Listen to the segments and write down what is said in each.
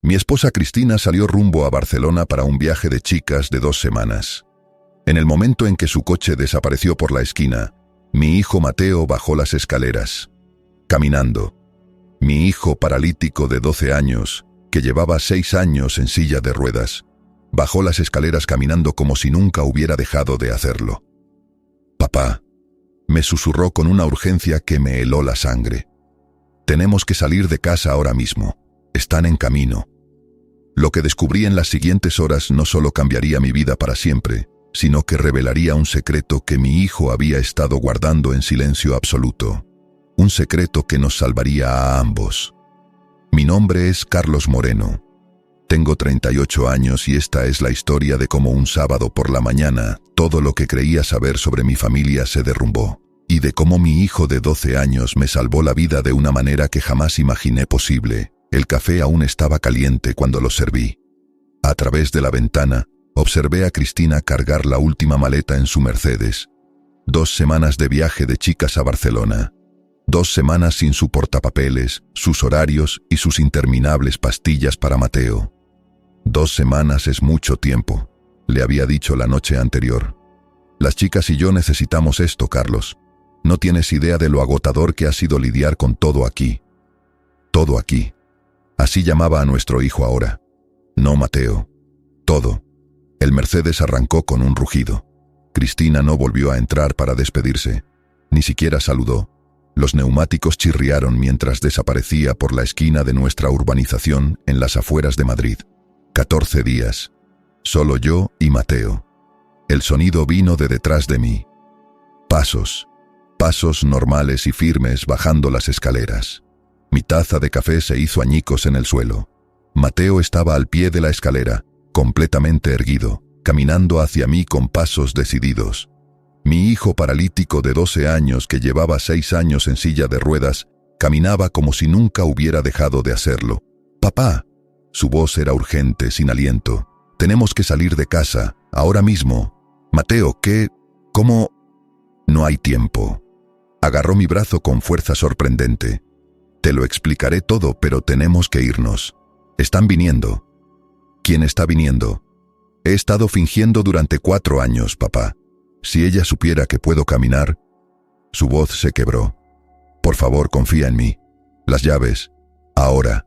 Mi esposa Cristina salió rumbo a Barcelona para un viaje de chicas de 2 semanas. En el momento en que su coche desapareció por la esquina, mi hijo Mateo bajó las escaleras, caminando. Mi hijo paralítico de 12 años, que llevaba 6 años en silla de ruedas, bajó las escaleras caminando como si nunca hubiera dejado de hacerlo. «Papá», me susurró con una urgencia que me heló la sangre. «Tenemos que salir de casa ahora mismo. Están en camino». Lo que descubrí en las siguientes horas no solo cambiaría mi vida para siempre, sino que revelaría un secreto que mi hijo había estado guardando en silencio absoluto. Un secreto que nos salvaría a ambos. Mi nombre es Carlos Moreno. Tengo 38 años y esta es la historia de cómo un sábado por la mañana todo lo que creía saber sobre mi familia se derrumbó, y de cómo mi hijo de 12 años me salvó la vida de una manera que jamás imaginé posible. El café aún estaba caliente cuando lo serví. A través de la ventana, observé a Cristina cargar la última maleta en su Mercedes. 2 semanas de viaje de chicas a Barcelona. 2 semanas sin su portapapeles, sus horarios y sus interminables pastillas para Mateo. 2 semanas es mucho tiempo, le había dicho la noche anterior. Las chicas y yo necesitamos esto, Carlos. No tienes idea de lo agotador que ha sido lidiar con todo aquí. Todo aquí. Así llamaba a nuestro hijo ahora. No Mateo. Todo. El Mercedes arrancó con un rugido. Cristina no volvió a entrar para despedirse. Ni siquiera saludó. Los neumáticos chirriaron mientras desaparecía por la esquina de nuestra urbanización en las afueras de Madrid. 14 días. Solo yo y Mateo. El sonido vino de detrás de mí. Pasos. Pasos normales y firmes bajando las escaleras. Mi taza de café se hizo añicos en el suelo. Mateo estaba al pie de la escalera, completamente erguido, caminando hacia mí con pasos decididos. Mi hijo paralítico de 12 años, que llevaba 6 años en silla de ruedas, caminaba como si nunca hubiera dejado de hacerlo. «Papá». Su voz era urgente, sin aliento. «Tenemos que salir de casa, ahora mismo». «Mateo, ¿qué? ¿Cómo?» «No hay tiempo». Agarró mi brazo con fuerza sorprendente. «Te lo explicaré todo, pero tenemos que irnos. Están viniendo». «¿Quién está viniendo?» «He estado fingiendo durante 4 años, papá. Si ella supiera que puedo caminar». Su voz se quebró. «Por favor, confía en mí. Las llaves. Ahora».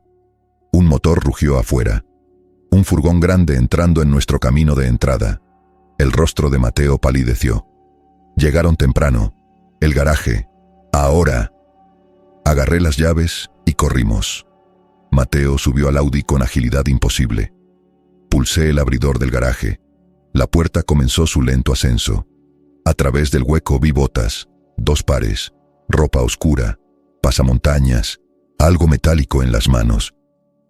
Un motor rugió afuera. Un furgón grande entrando en nuestro camino de entrada. El rostro de Mateo palideció. Llegaron temprano. El garaje. Ahora. Agarré las llaves y corrimos. Mateo subió al Audi con agilidad imposible. Pulsé el abridor del garaje. La puerta comenzó su lento ascenso. A través del hueco vi botas, 2 pares, ropa oscura, pasamontañas, algo metálico en las manos.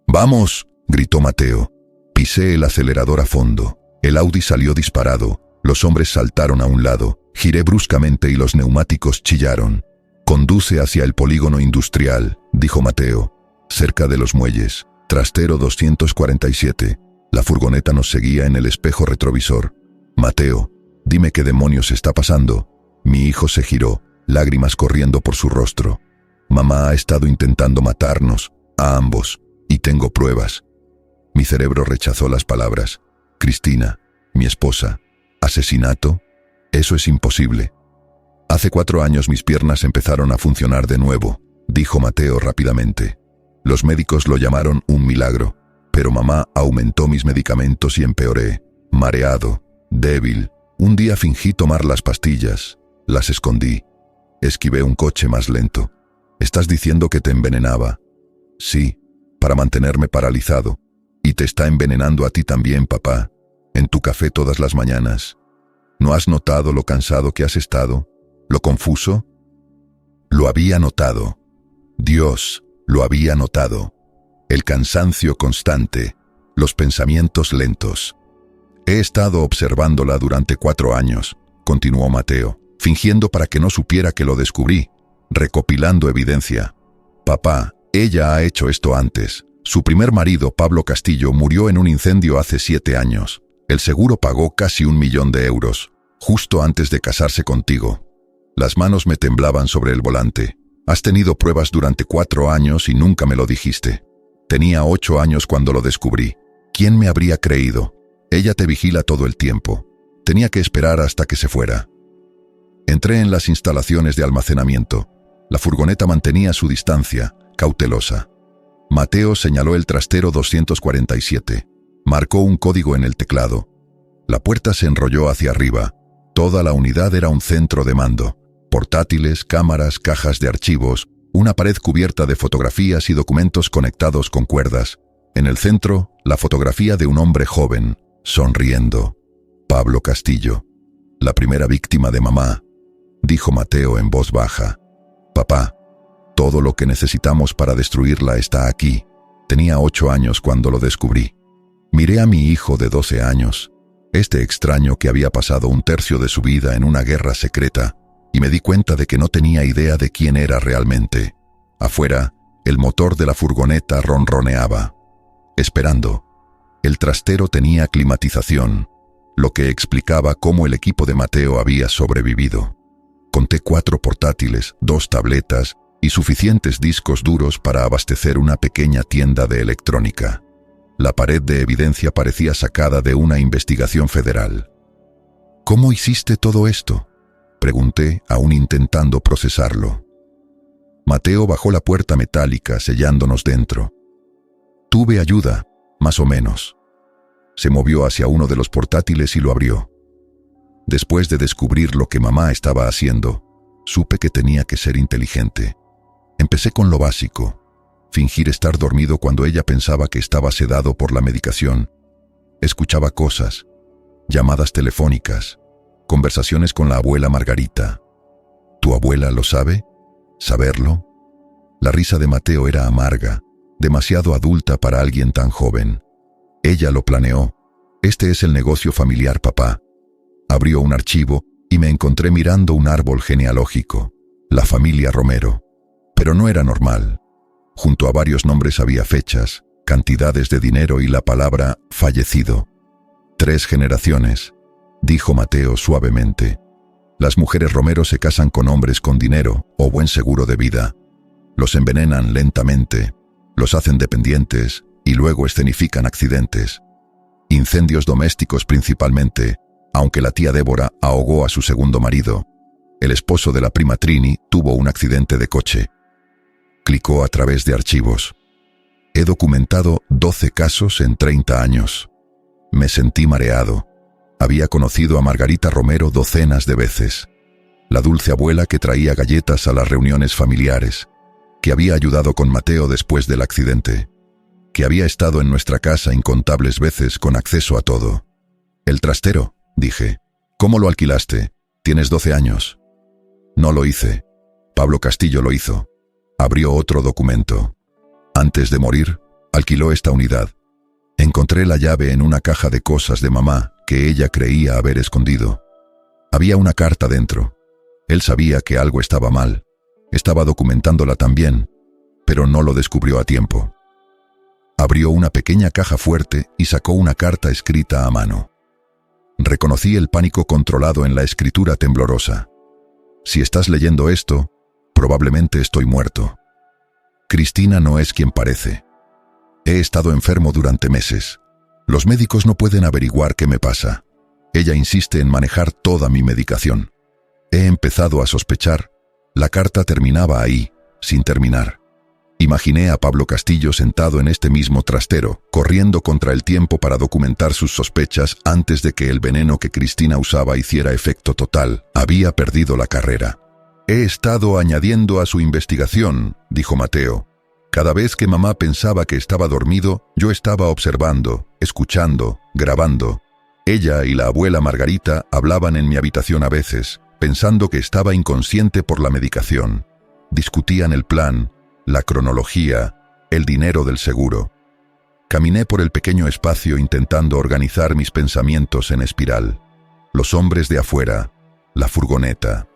«¡Vamos!», gritó Mateo. Pisé el acelerador a fondo. El Audi salió disparado. Los hombres saltaron a un lado. Giré bruscamente y los neumáticos chillaron. «Conduce hacia el polígono industrial», dijo Mateo. «Cerca de los muelles. Trastero 247. La furgoneta nos seguía en el espejo retrovisor. «Mateo, dime qué demonios está pasando». Mi hijo se giró, lágrimas corriendo por su rostro. «Mamá ha estado intentando matarnos, a ambos, y tengo pruebas». Mi cerebro rechazó las palabras. «Cristina, mi esposa. ¿Asesinato? Eso es imposible». «Hace 4 años mis piernas empezaron a funcionar de nuevo», dijo Mateo rápidamente. «Los médicos lo llamaron un milagro, pero mamá aumentó mis medicamentos y empeoré. Mareado, débil. Un día fingí tomar las pastillas. Las escondí. Esquivé un coche más lento. ¿Estás diciendo que te envenenaba?» «Sí, para mantenerme paralizado. Y te está envenenando a ti también, papá. En tu café todas las mañanas. ¿No has notado lo cansado que has estado? ¿Lo confuso?» Lo había notado. Dios, lo había notado. El cansancio constante, los pensamientos lentos. «He estado observándola durante 4 años», continuó Mateo, fingiendo para que no supiera que lo descubrí, recopilando evidencia. «Papá, ella ha hecho esto antes. Su primer marido, Pablo Castillo, murió en un incendio hace 7 años. El seguro pagó casi 1 millón de euros, justo antes de casarse contigo. Las manos me temblaban sobre el volante. Has tenido pruebas durante 4 años y nunca me lo dijiste». Tenía 8 años cuando lo descubrí. ¿Quién me habría creído? Ella te vigila todo el tiempo. Tenía que esperar hasta que se fuera. Entré en las instalaciones de almacenamiento. La furgoneta mantenía su distancia, cautelosa. Mateo señaló el trastero 247. Marcó un código en el teclado. La puerta se enrolló hacia arriba. Toda la unidad era un centro de mando. Portátiles, cámaras, cajas de archivos, una pared cubierta de fotografías y documentos conectados con cuerdas. En el centro, la fotografía de un hombre joven, sonriendo. Pablo Castillo. La primera víctima de mamá, dijo Mateo en voz baja. Papá, todo lo que necesitamos para destruirla está aquí. Tenía 8 años cuando lo descubrí. Miré a mi hijo de 12 años, este extraño que había pasado un tercio de su vida en una guerra secreta, y me di cuenta de que no tenía idea de quién era realmente. Afuera, el motor de la furgoneta ronroneaba. Esperando. El trastero tenía climatización, lo que explicaba cómo el equipo de Mateo había sobrevivido. Conté 4 portátiles, 2 tabletas y suficientes discos duros para abastecer una pequeña tienda de electrónica. La pared de evidencia parecía sacada de una investigación federal. ¿Cómo hiciste todo esto?, pregunté, aún intentando procesarlo. Mateo bajó la puerta metálica, sellándonos dentro. Tuve ayuda, más o menos. Se movió hacia uno de los portátiles y lo abrió. Después de descubrir lo que mamá estaba haciendo, supe que tenía que ser inteligente. Empecé con lo básico: fingir estar dormido cuando ella pensaba que estaba sedado por la medicación. Escuchaba cosas, llamadas telefónicas, conversaciones con la abuela Margarita. ¿Tu abuela lo sabe? ¿Saberlo? La risa de Mateo era amarga, demasiado adulta para alguien tan joven. Ella lo planeó. Este es el negocio familiar, papá. Abrió un archivo y me encontré mirando un árbol genealógico, la familia Romero. Pero no era normal. Junto a varios nombres había fechas, cantidades de dinero y la palabra fallecido. 3 generaciones, dijo Mateo suavemente. Las mujeres Romero se casan con hombres con dinero o buen seguro de vida. Los envenenan lentamente, los hacen dependientes y luego escenifican accidentes. Incendios domésticos principalmente, aunque la tía Débora ahogó a su segundo marido. El esposo de la prima Trini tuvo un accidente de coche. Clicó a través de archivos. He documentado 12 casos en 30 años. Me sentí mareado. Había conocido a Margarita Romero docenas de veces. La dulce abuela que traía galletas a las reuniones familiares, que había ayudado con Mateo después del accidente, que había estado en nuestra casa incontables veces con acceso a todo. El trastero, dije. ¿Cómo lo alquilaste? Tienes 12 años. No lo hice. Pablo Castillo lo hizo. Abrió otro documento. Antes de morir, alquiló esta unidad. Encontré la llave en una caja de cosas de mamá que ella creía haber escondido. Había una carta dentro. Él sabía que algo estaba mal. Estaba documentándola también, pero no lo descubrió a tiempo. Abrió una pequeña caja fuerte y sacó una carta escrita a mano. Reconocí el pánico controlado en la escritura temblorosa. Si estás leyendo esto, probablemente estoy muerto. Cristina no es quien parece. He estado enfermo durante meses. Los médicos no pueden averiguar qué me pasa. Ella insiste en manejar toda mi medicación. He empezado a sospechar. La carta terminaba ahí, sin terminar. Imaginé a Pablo Castillo sentado en este mismo trastero, corriendo contra el tiempo para documentar sus sospechas antes de que el veneno que Cristina usaba hiciera efecto total. Había perdido la carrera. He estado añadiendo a su investigación, dijo Mateo. Cada vez que mamá pensaba que estaba dormido, yo estaba observando, escuchando, grabando. Ella y la abuela Margarita hablaban en mi habitación a veces, pensando que estaba inconsciente por la medicación. Discutían el plan, la cronología, el dinero del seguro. Caminé por el pequeño espacio intentando organizar mis pensamientos en espiral. Los hombres de afuera, la furgoneta.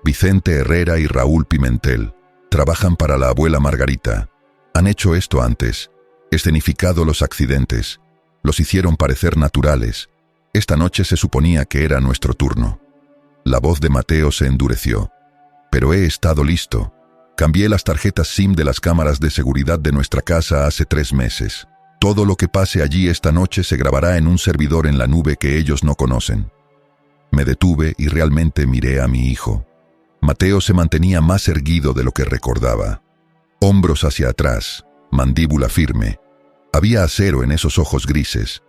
Vicente Herrera y Raúl Pimentel trabajan para la abuela Margarita. Han hecho esto antes, escenificado los accidentes, los hicieron parecer naturales. Esta noche se suponía que era nuestro turno. La voz de Mateo se endureció. Pero he estado listo. Cambié las tarjetas SIM de las cámaras de seguridad de nuestra casa hace 3 meses. Todo lo que pase allí esta noche se grabará en un servidor en la nube que ellos no conocen. Me detuve y realmente miré a mi hijo. Mateo se mantenía más erguido de lo que recordaba. Hombros hacia atrás, mandíbula firme. Había acero en esos ojos grises.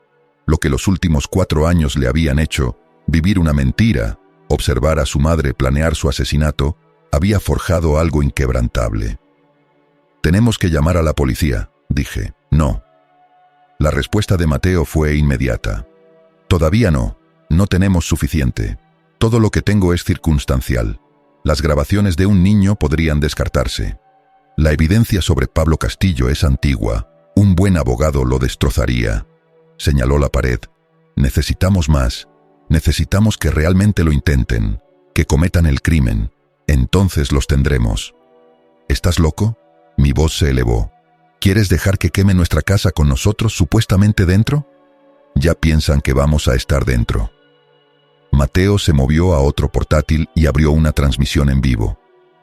Lo que los últimos 4 años le habían hecho, vivir una mentira, observar a su madre planear su asesinato, había forjado algo inquebrantable. «Tenemos que llamar a la policía», dije. «No». La respuesta de Mateo fue inmediata. «Todavía no. No tenemos suficiente. Todo lo que tengo es circunstancial. Las grabaciones de un niño podrían descartarse. La evidencia sobre Pablo Castillo es antigua. Un buen abogado lo destrozaría». Señaló la pared. «Necesitamos más. Necesitamos que realmente lo intenten, que cometan el crimen. Entonces los tendremos». «¿Estás loco?». Mi voz se elevó. «¿Quieres dejar que queme nuestra casa con nosotros supuestamente dentro? Ya piensan que vamos a estar dentro». Mateo se movió a otro portátil y abrió una transmisión en vivo.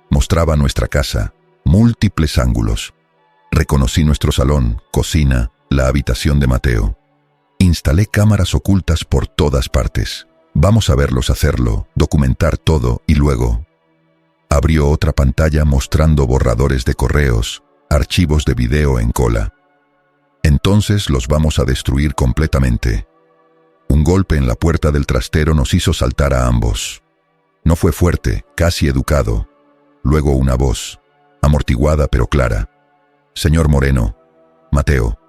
Mostraba nuestra casa, múltiples ángulos. Reconocí nuestro salón, cocina, la habitación de Mateo. Instalé cámaras ocultas por todas partes. Vamos a verlos hacerlo, documentar todo y luego... Abrió otra pantalla mostrando borradores de correos, archivos de video en cola. «Entonces los vamos a destruir completamente». Un golpe en la puerta del trastero nos hizo saltar a ambos. No fue fuerte, casi educado. Luego una voz, amortiguada pero clara. «Señor Moreno, Mateo,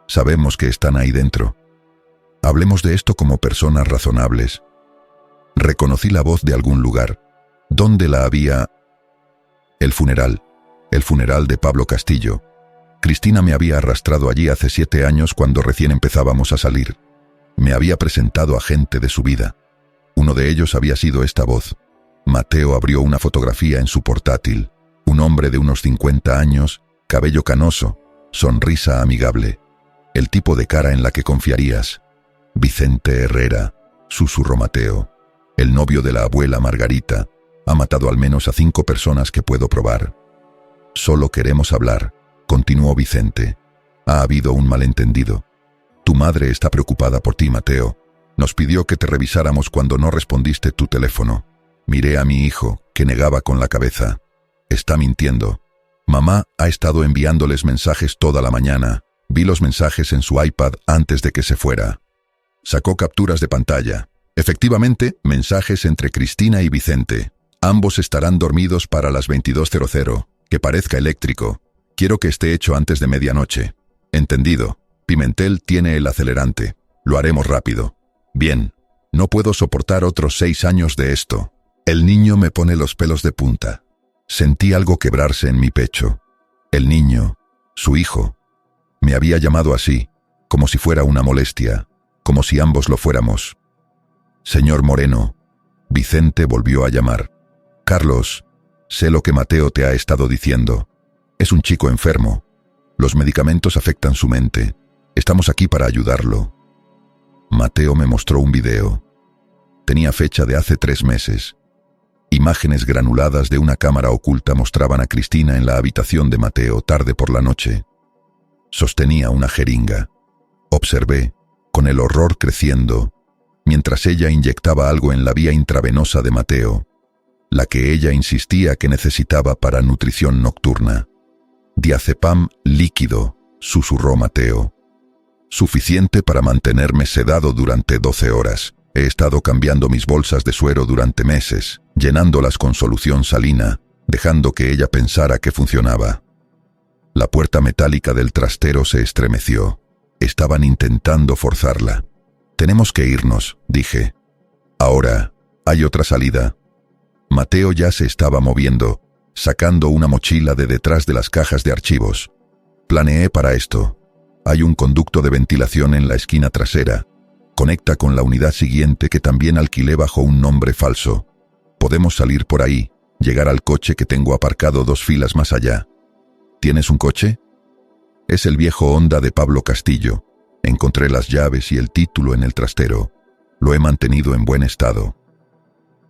sabemos que están ahí dentro. Hablemos de esto como personas razonables». Reconocí la voz de algún lugar. ¿Dónde la había? El funeral de Pablo Castillo. Cristina me había arrastrado allí hace 7 años cuando recién empezábamos a salir. Me había presentado a gente de su vida. Uno de ellos había sido esta voz. Mateo abrió una fotografía en su portátil. Un hombre de unos 50 años, cabello canoso, sonrisa amigable. El tipo de cara en la que confiarías. «Vicente Herrera», susurró Mateo. «El novio de la abuela Margarita. Ha matado al menos a 5 personas que puedo probar». «Solo queremos hablar», continuó Vicente. «Ha habido un malentendido. Tu madre está preocupada por ti, Mateo. Nos pidió que te revisáramos cuando no respondiste tu teléfono. Miré a mi hijo, que negaba con la cabeza. Está mintiendo. Mamá ha estado enviándoles mensajes toda la mañana. Vi los mensajes en su iPad antes de que se fuera». Sacó capturas de pantalla. Efectivamente, mensajes entre Cristina y Vicente. «Ambos estarán dormidos para las 22:00. Que parezca eléctrico. Quiero que esté hecho antes de medianoche». «Entendido. Pimentel tiene el acelerante. Lo haremos rápido». «Bien. No puedo soportar otros 6 años de esto». El niño me pone los pelos de punta. Sentí algo quebrarse en mi pecho. El niño, su hijo, me había llamado así, como si fuera una molestia, como si ambos lo fuéramos. «Señor Moreno», Vicente volvió a llamar. «Carlos, sé lo que Mateo te ha estado diciendo. Es un chico enfermo. Los medicamentos afectan su mente. Estamos aquí para ayudarlo». Mateo me mostró un video. Tenía fecha de hace 3 meses. Imágenes granuladas de una cámara oculta mostraban a Cristina en la habitación de Mateo tarde por la noche. Sostenía una jeringa. Observé, con el horror creciendo, mientras ella inyectaba algo en la vía intravenosa de Mateo, la que ella insistía que necesitaba para nutrición nocturna. «Diazepam líquido», susurró Mateo. «Suficiente para mantenerme sedado durante 12 horas. He estado cambiando mis bolsas de suero durante meses, llenándolas con solución salina, dejando que ella pensara que funcionaba». La puerta metálica del trastero se estremeció. Estaban intentando forzarla. «Tenemos que irnos», dije. «Ahora, ¿hay otra salida?» Mateo ya se estaba moviendo, sacando una mochila de detrás de las cajas de archivos. «Planeé para esto. Hay un conducto de ventilación en la esquina trasera. Conecta con la unidad siguiente que también alquilé bajo un nombre falso. Podemos salir por ahí, llegar al coche que tengo aparcado 2 filas más allá». «¿Tienes un coche?» «Es el viejo Honda de Pablo Castillo. Encontré las llaves y el título en el trastero. Lo he mantenido en buen estado».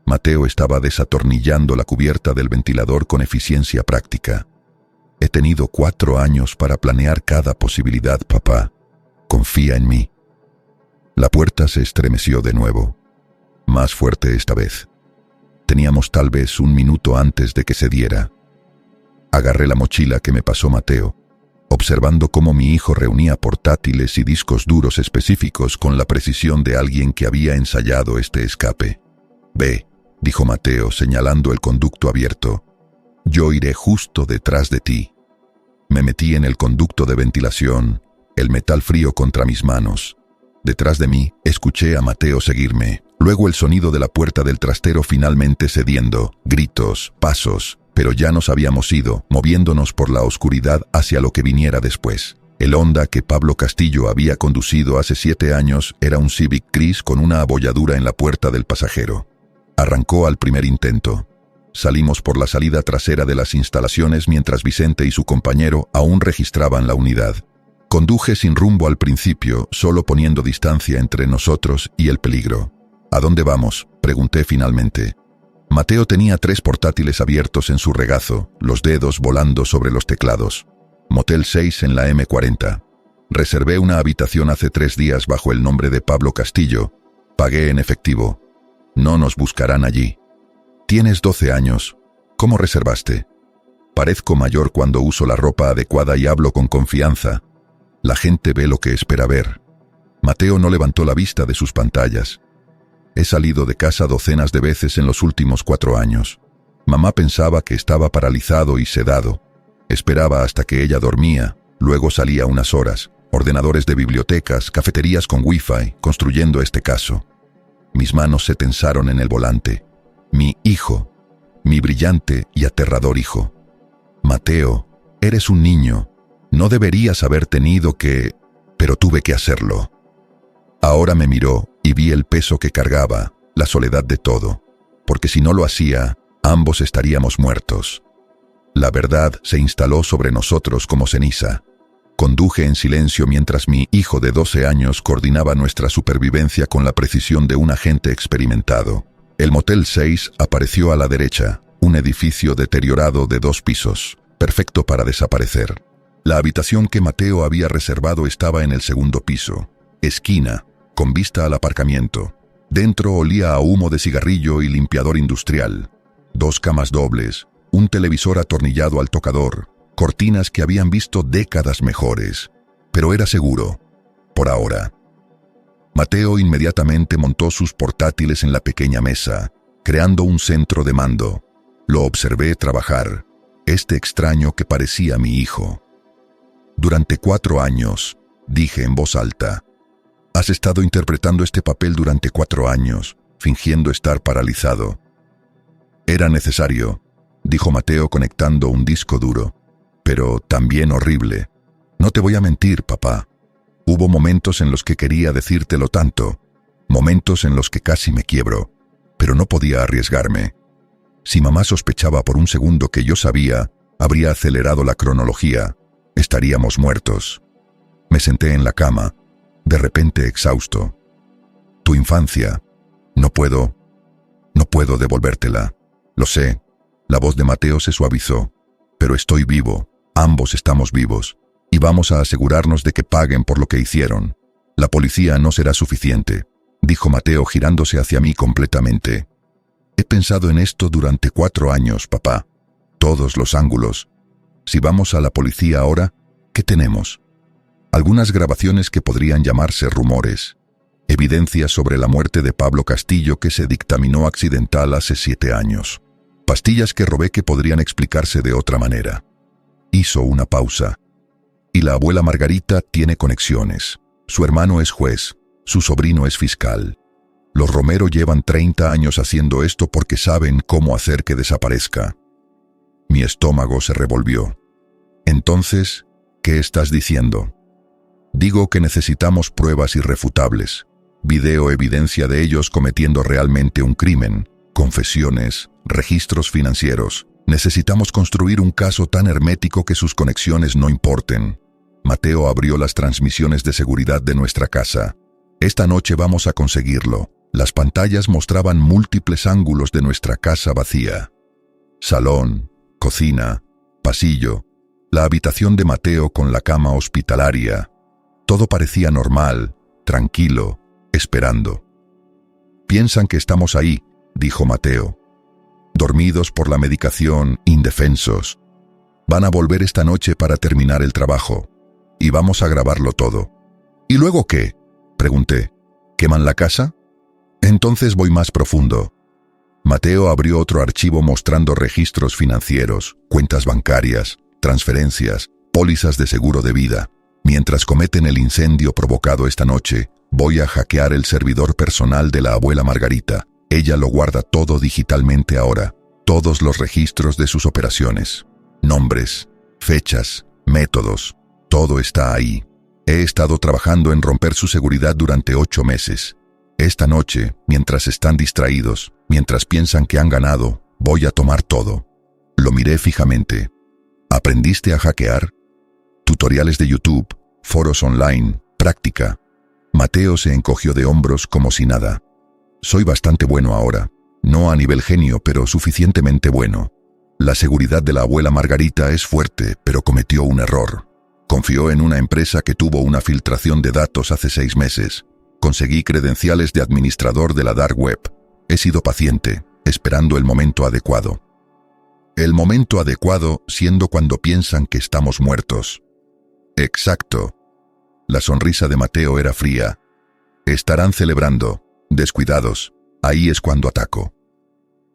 Mateo estaba desatornillando la cubierta del ventilador con eficiencia práctica. He tenido 4 años para planear cada posibilidad, papá. Confía en mí. La puerta se estremeció de nuevo, más fuerte esta vez. Teníamos tal vez 1 minuto antes de que se diera. Agarré la mochila que me pasó Mateo, observando cómo mi hijo reunía portátiles y discos duros específicos con la precisión de alguien que había ensayado este escape. «Ve», dijo Mateo señalando el conducto abierto. «Yo iré justo detrás de ti». Me metí en el conducto de ventilación, el metal frío contra mis manos. Detrás de mí, escuché a Mateo seguirme. Luego el sonido de la puerta del trastero finalmente cediendo, gritos, pasos, pero ya nos habíamos ido, moviéndonos por la oscuridad hacia lo que viniera después. El Honda que Pablo Castillo había conducido hace 7 años era un Civic gris con una abolladura en la puerta del pasajero. Arrancó al primer intento. Salimos por la salida trasera de las instalaciones mientras Vicente y su compañero aún registraban la unidad. Conduje sin rumbo al principio, solo poniendo distancia entre nosotros y el peligro. «¿A dónde vamos?», pregunté finalmente. Mateo tenía 3 portátiles abiertos en su regazo, los dedos volando sobre los teclados. Motel 6 en la M40. Reservé una habitación hace 3 días bajo el nombre de Pablo Castillo. Pagué en efectivo. No nos buscarán allí. Tienes 12 años. ¿Cómo reservaste? Parezco mayor cuando uso la ropa adecuada y hablo con confianza. La gente ve lo que espera ver. Mateo no levantó la vista de sus pantallas. He salido de casa docenas de veces en los últimos 4 años. Mamá pensaba que estaba paralizado y sedado. Esperaba hasta que ella dormía, luego salía unas horas, ordenadores de bibliotecas, cafeterías con wifi, construyendo este caso. Mis manos se tensaron en el volante. Mi hijo, mi brillante y aterrador hijo. Mateo, eres un niño. No deberías haber tenido que... pero tuve que hacerlo. Ahora me miró y vi el peso que cargaba, la soledad de todo, porque si no lo hacía, ambos estaríamos muertos. La verdad se instaló sobre nosotros como ceniza. Conduje en silencio mientras mi hijo de 12 años coordinaba nuestra supervivencia con la precisión de un agente experimentado. El Motel 6 apareció a la derecha, un edificio deteriorado de 2 pisos, perfecto para desaparecer. La habitación que Mateo había reservado estaba en el 2º piso, esquina, con vista al aparcamiento. Dentro olía a humo de cigarrillo y limpiador industrial. 2 camas dobles, un televisor atornillado al tocador, cortinas que habían visto décadas mejores. Pero era seguro, por ahora. Mateo inmediatamente montó sus portátiles en la pequeña mesa, creando un centro de mando. Lo observé trabajar, este extraño que parecía mi hijo. «Durante 4 años», dije en voz alta. «Has estado interpretando este papel durante 4 años, fingiendo estar paralizado». «Era necesario», dijo Mateo conectando un disco duro, «pero también horrible. No te voy a mentir, papá. Hubo momentos en los que quería decírtelo tanto, momentos en los que casi me quiebro, pero no podía arriesgarme. Si mamá sospechaba por un segundo que yo sabía, habría acelerado la cronología. Estaríamos muertos». Me senté en la cama, de repente exhausto. «Tu infancia. No puedo devolvértela. Lo sé». La voz de Mateo se suavizó. «Pero estoy vivo. Ambos estamos vivos. Y vamos a asegurarnos de que paguen por lo que hicieron. La policía no será suficiente», dijo Mateo girándose hacia mí completamente. «He pensado en esto durante 4 años, papá. Todos los ángulos. Si vamos a la policía ahora, ¿qué tenemos? Algunas grabaciones que podrían llamarse rumores. Evidencia sobre la muerte de Pablo Castillo que se dictaminó accidental hace 7 años. Pastillas que robé que podrían explicarse de otra manera». Hizo una pausa. «Y la abuela Margarita tiene conexiones. Su hermano es juez, su sobrino es fiscal. Los Romero llevan 30 años haciendo esto porque saben cómo hacer que desaparezca». Mi estómago se revolvió. «Entonces, ¿qué estás diciendo?» «Digo que necesitamos pruebas irrefutables. Video evidencia de ellos cometiendo realmente un crimen, confesiones, registros financieros. Necesitamos construir un caso tan hermético que sus conexiones no importen». Mateo abrió las transmisiones de seguridad de nuestra casa. «Esta noche vamos a conseguirlo. Las pantallas mostraban múltiples ángulos de nuestra casa vacía. Salón, cocina, pasillo, la habitación de Mateo con la cama hospitalaria. Todo parecía normal, tranquilo, esperando. «Piensan que estamos ahí», dijo Mateo. «Dormidos por la medicación, indefensos. Van a volver esta noche para terminar el trabajo. Y vamos a grabarlo todo». «¿Y luego qué?», pregunté. «¿Queman la casa?». Entonces voy más profundo. Mateo abrió otro archivo mostrando registros financieros, cuentas bancarias, transferencias, pólizas de seguro de vida. Mientras cometen el incendio provocado esta noche, voy a hackear el servidor personal de la abuela Margarita. Ella lo guarda todo digitalmente ahora, todos los registros de sus operaciones. Nombres, fechas, métodos, todo está ahí. He estado trabajando en romper su seguridad durante 8 meses. Esta noche, mientras están distraídos, mientras piensan que han ganado, voy a tomar todo. Lo miré fijamente. ¿Aprendiste a hackear? Tutoriales de YouTube, foros online, práctica. Mateo se encogió de hombros como si nada. Soy bastante bueno ahora. No a nivel genio, pero suficientemente bueno. La seguridad de la abuela Margarita es fuerte, pero cometió un error. Confió en una empresa que tuvo una filtración de datos hace 6 meses. Conseguí credenciales de administrador de la Dark Web. He sido paciente, esperando el momento adecuado. El momento adecuado siendo cuando piensan que estamos muertos. Exacto. La sonrisa de Mateo era fría. Estarán celebrando, descuidados. Ahí es cuando ataco.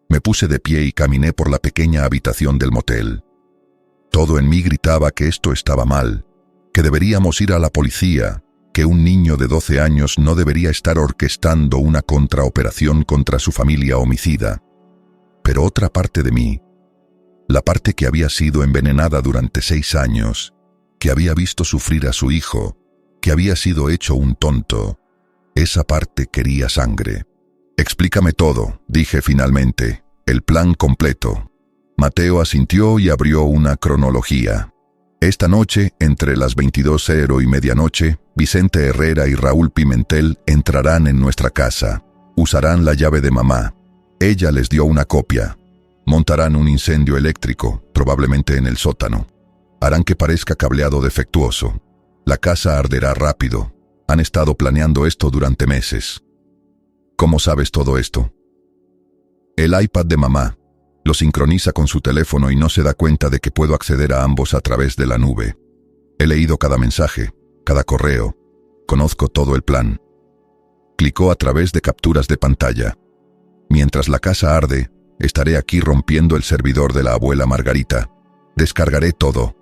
Me puse de pie y caminé por la pequeña habitación del motel. Todo en mí gritaba que esto estaba mal, que deberíamos ir a la policía, que un niño de 12 años no debería estar orquestando una contraoperación contra su familia homicida. Pero otra parte de mí, la parte que había sido envenenada durante 6 años, que había visto sufrir a su hijo, que había sido hecho un tonto, esa parte quería sangre. «Explícame todo», dije finalmente, «el plan completo». Mateo asintió y abrió una cronología. Esta noche, entre las 22:00 y medianoche, Vicente Herrera y Raúl Pimentel entrarán en nuestra casa. Usarán la llave de mamá. Ella les dio una copia. Montarán un incendio eléctrico, probablemente en el sótano. Harán que parezca cableado defectuoso. La casa arderá rápido. Han estado planeando esto durante meses. ¿Cómo sabes todo esto? El iPad de mamá. Lo sincroniza con su teléfono y no se da cuenta de que puedo acceder a ambos a través de la nube. He leído cada mensaje, cada correo. Conozco todo el plan. Clicó a través de capturas de pantalla. Mientras la casa arde, estaré aquí rompiendo el servidor de la abuela Margarita. Descargaré todo.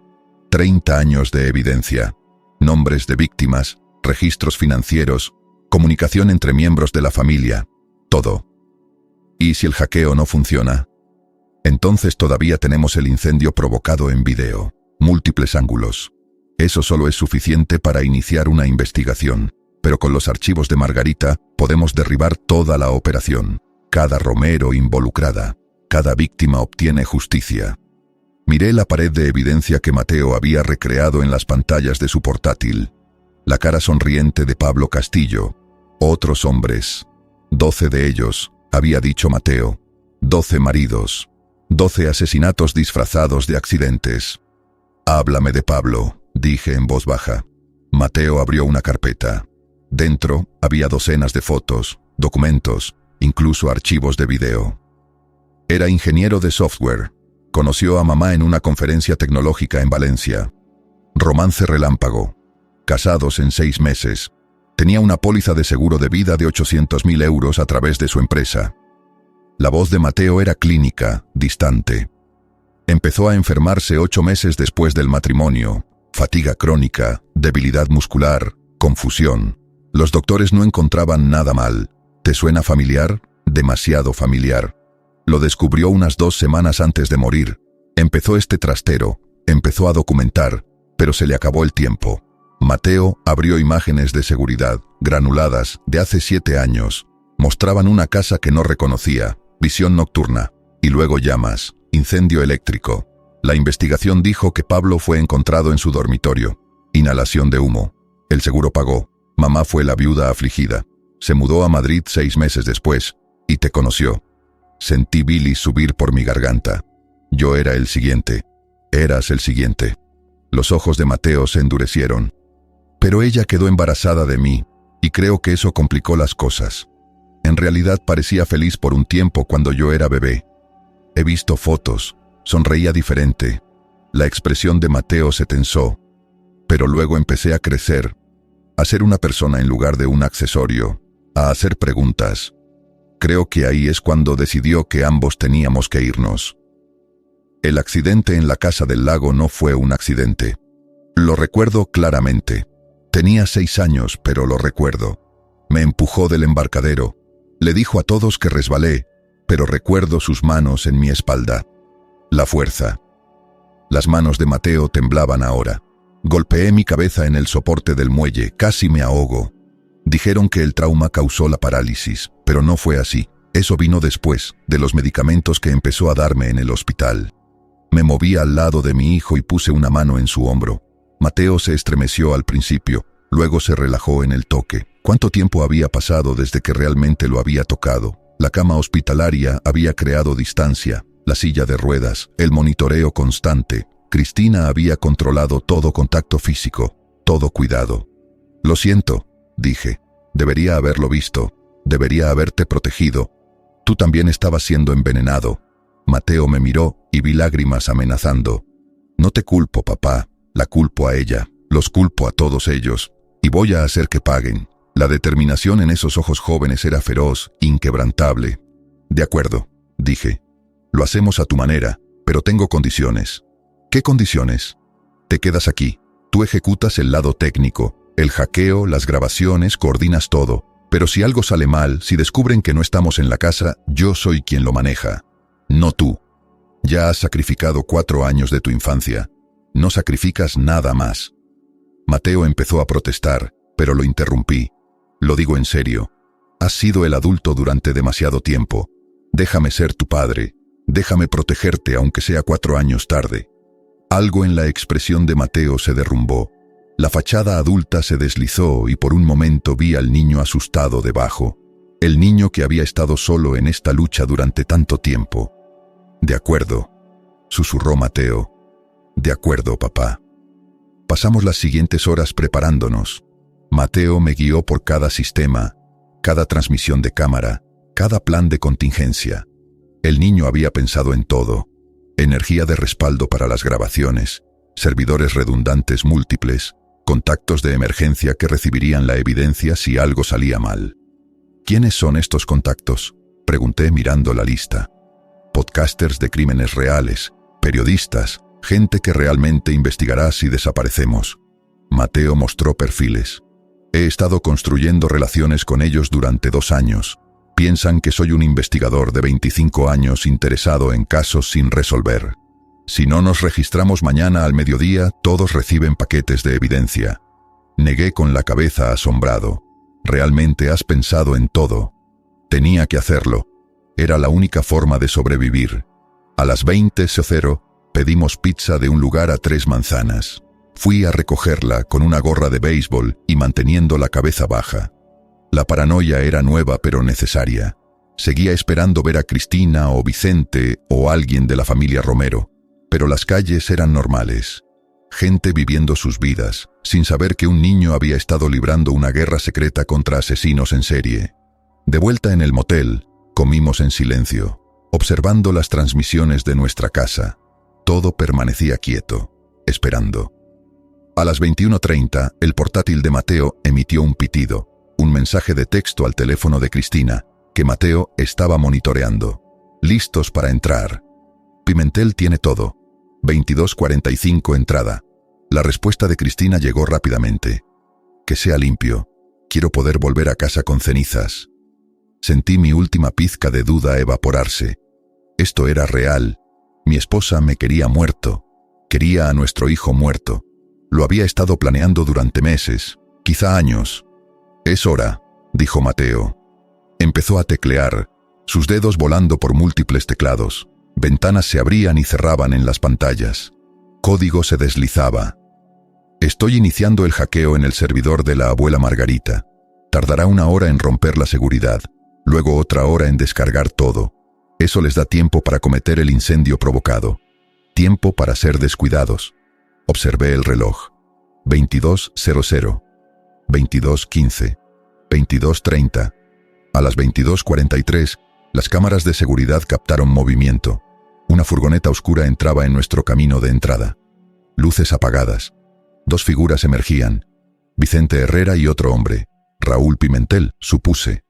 30 años de evidencia. Nombres de víctimas, registros financieros, comunicación entre miembros de la familia. Todo. ¿Y si el hackeo no funciona? Entonces todavía tenemos el incendio provocado en video, múltiples ángulos. Eso solo es suficiente para iniciar una investigación, pero con los archivos de Margarita podemos derribar toda la operación. Cada romero involucrada, cada víctima obtiene justicia. Miré la pared de evidencia que Mateo había recreado en las pantallas de su portátil. La cara sonriente de Pablo Castillo. Otros hombres. 12 de ellos, había dicho Mateo. 12 maridos. 12 asesinatos disfrazados de accidentes. «Háblame de Pablo», dije en voz baja. Mateo abrió una carpeta. Dentro había docenas de fotos, documentos, incluso archivos de video. Era ingeniero de software. Conoció a mamá en una conferencia tecnológica en Valencia. Romance relámpago. Casados en 6 meses. Tenía una póliza de seguro de vida de 800.000 euros a través de su empresa. La voz de Mateo era clínica, distante. Empezó a enfermarse 8 meses después del matrimonio. Fatiga crónica, debilidad muscular, confusión. Los doctores no encontraban nada mal. ¿Te suena familiar? Demasiado familiar. Lo descubrió unas 2 semanas antes de morir. Empezó este trastero, empezó a documentar, pero se le acabó el tiempo. Mateo abrió imágenes de seguridad, granuladas, de hace 7 años. Mostraban una casa que no reconocía, visión nocturna, y luego llamas, incendio eléctrico. La investigación dijo que Pablo fue encontrado en su dormitorio. Inhalación de humo. El seguro pagó. Mamá fue la viuda afligida. Se mudó a Madrid 6 meses después y te conoció. Sentí bilis subir por mi garganta. Yo era el siguiente. Eras el siguiente. Los ojos de Mateo se endurecieron. Pero ella quedó embarazada de mí, y creo que eso complicó las cosas. En realidad parecía feliz por un tiempo cuando yo era bebé. He visto fotos, sonreía diferente. La expresión de Mateo se tensó. Pero luego empecé a crecer, a ser una persona en lugar de un accesorio, a hacer preguntas. Creo que ahí es cuando decidió que ambos teníamos que irnos. El accidente en la casa del lago no fue un accidente. Lo recuerdo claramente. Tenía 6 años, pero lo recuerdo. Me empujó del embarcadero. Le dijo a todos que resbalé, pero recuerdo sus manos en mi espalda. La fuerza. Las manos de Mateo temblaban ahora. Golpeé mi cabeza en el soporte del muelle, casi me ahogo. Dijeron que el trauma causó la parálisis, pero no fue así. Eso vino después, de los medicamentos que empezó a darme en el hospital. Me moví al lado de mi hijo y puse una mano en su hombro. Mateo se estremeció al principio, luego se relajó en el toque. ¿Cuánto tiempo había pasado desde que realmente lo había tocado? La cama hospitalaria había creado distancia, la silla de ruedas, el monitoreo constante. Cristina había controlado todo contacto físico, todo cuidado. Lo siento, dije. Debería haberlo visto, debería haberte protegido. Tú también estabas siendo envenenado. Mateo me miró y vi lágrimas amenazando. No te culpo, papá, la culpo a ella, los culpo a todos ellos, y voy a hacer que paguen. La determinación en esos ojos jóvenes era feroz, inquebrantable. De acuerdo, dije. Lo hacemos a tu manera, pero tengo condiciones. ¿Qué condiciones? Te quedas aquí. Tú ejecutas el lado técnico, el hackeo, las grabaciones, coordinas todo. Pero si algo sale mal, si descubren que no estamos en la casa, yo soy quien lo maneja. No tú. Ya has sacrificado 4 años de tu infancia. No sacrificas nada más. Mateo empezó a protestar, pero lo interrumpí. Lo digo en serio. Has sido el adulto durante demasiado tiempo. Déjame ser tu padre. Déjame protegerte aunque sea 4 años tarde. Algo en la expresión de Mateo se derrumbó. La fachada adulta se deslizó y por un momento vi al niño asustado debajo. El niño que había estado solo en esta lucha durante tanto tiempo. De acuerdo, susurró Mateo. De acuerdo, papá. Pasamos las siguientes horas preparándonos. Mateo me guió por cada sistema, cada transmisión de cámara, cada plan de contingencia. El niño había pensado en todo. Energía de respaldo para las grabaciones, servidores redundantes múltiples, contactos de emergencia que recibirían la evidencia si algo salía mal. ¿Quiénes son estos contactos?, pregunté mirando la lista. Podcasters de crímenes reales, periodistas, gente que realmente investigará si desaparecemos. Mateo mostró perfiles. He estado construyendo relaciones con ellos durante 2 años. Piensan que soy un investigador de 25 años interesado en casos sin resolver. Si no nos registramos mañana al mediodía, todos reciben paquetes de evidencia. Negué con la cabeza asombrado. Realmente has pensado en todo. Tenía que hacerlo. Era la única forma de sobrevivir. A las 20:00 pedimos pizza de un lugar a 3 manzanas. Fui a recogerla con una gorra de béisbol y manteniendo la cabeza baja. La paranoia era nueva pero necesaria. Seguía esperando ver a Cristina o Vicente o alguien de la familia Romero, pero las calles eran normales. Gente viviendo sus vidas, sin saber que un niño había estado librando una guerra secreta contra asesinos en serie. De vuelta en el motel, comimos en silencio, observando las transmisiones de nuestra casa. Todo permanecía quieto, esperando. A las 21:30, el portátil de Mateo emitió un pitido. Un mensaje de texto al teléfono de Cristina, que Mateo estaba monitoreando. Listos para entrar. Pimentel tiene todo. 22:45 entrada. La respuesta de Cristina llegó rápidamente. Que sea limpio. Quiero poder volver a casa con cenizas. Sentí mi última pizca de duda evaporarse. Esto era real. Mi esposa me quería muerto. Quería a nuestro hijo muerto. Lo había estado planeando durante meses, quizá años. Es hora, dijo Mateo. Empezó a teclear, sus dedos volando por múltiples teclados. Ventanas se abrían y cerraban en las pantallas. Código se deslizaba. Estoy iniciando el hackeo en el servidor de la abuela Margarita. Tardará 1 hora en romper la seguridad, luego otra hora en descargar todo. Eso les da tiempo para cometer el incendio provocado. Tiempo para ser descuidados. Observé el reloj. 22:00, 22:15, 22:30. A las 22:43, las cámaras de seguridad captaron movimiento. Una furgoneta oscura entraba en nuestro camino de entrada. Luces apagadas. 2 figuras emergían. Vicente Herrera y otro hombre, Raúl Pimentel, supuse.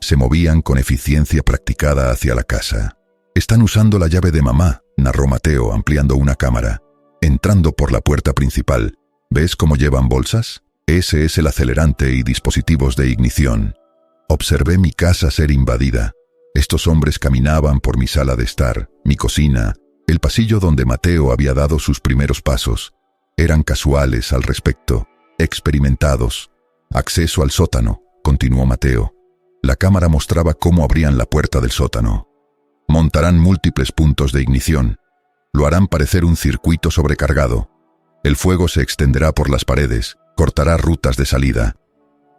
Se movían con eficiencia practicada hacia la casa. «Están usando la llave de mamá», narró Mateo ampliando una cámara. «Entrando por la puerta principal. ¿Ves cómo llevan bolsas? Ese es el acelerante y dispositivos de ignición». Observé mi casa ser invadida. Estos hombres caminaban por mi sala de estar, mi cocina, el pasillo donde Mateo había dado sus primeros pasos. Eran casuales al respecto, experimentados. «Acceso al sótano», continuó Mateo. La cámara mostraba cómo abrían la puerta del sótano. «Montarán múltiples puntos de ignición. Lo harán parecer un circuito sobrecargado. El fuego se extenderá por las paredes, cortará rutas de salida.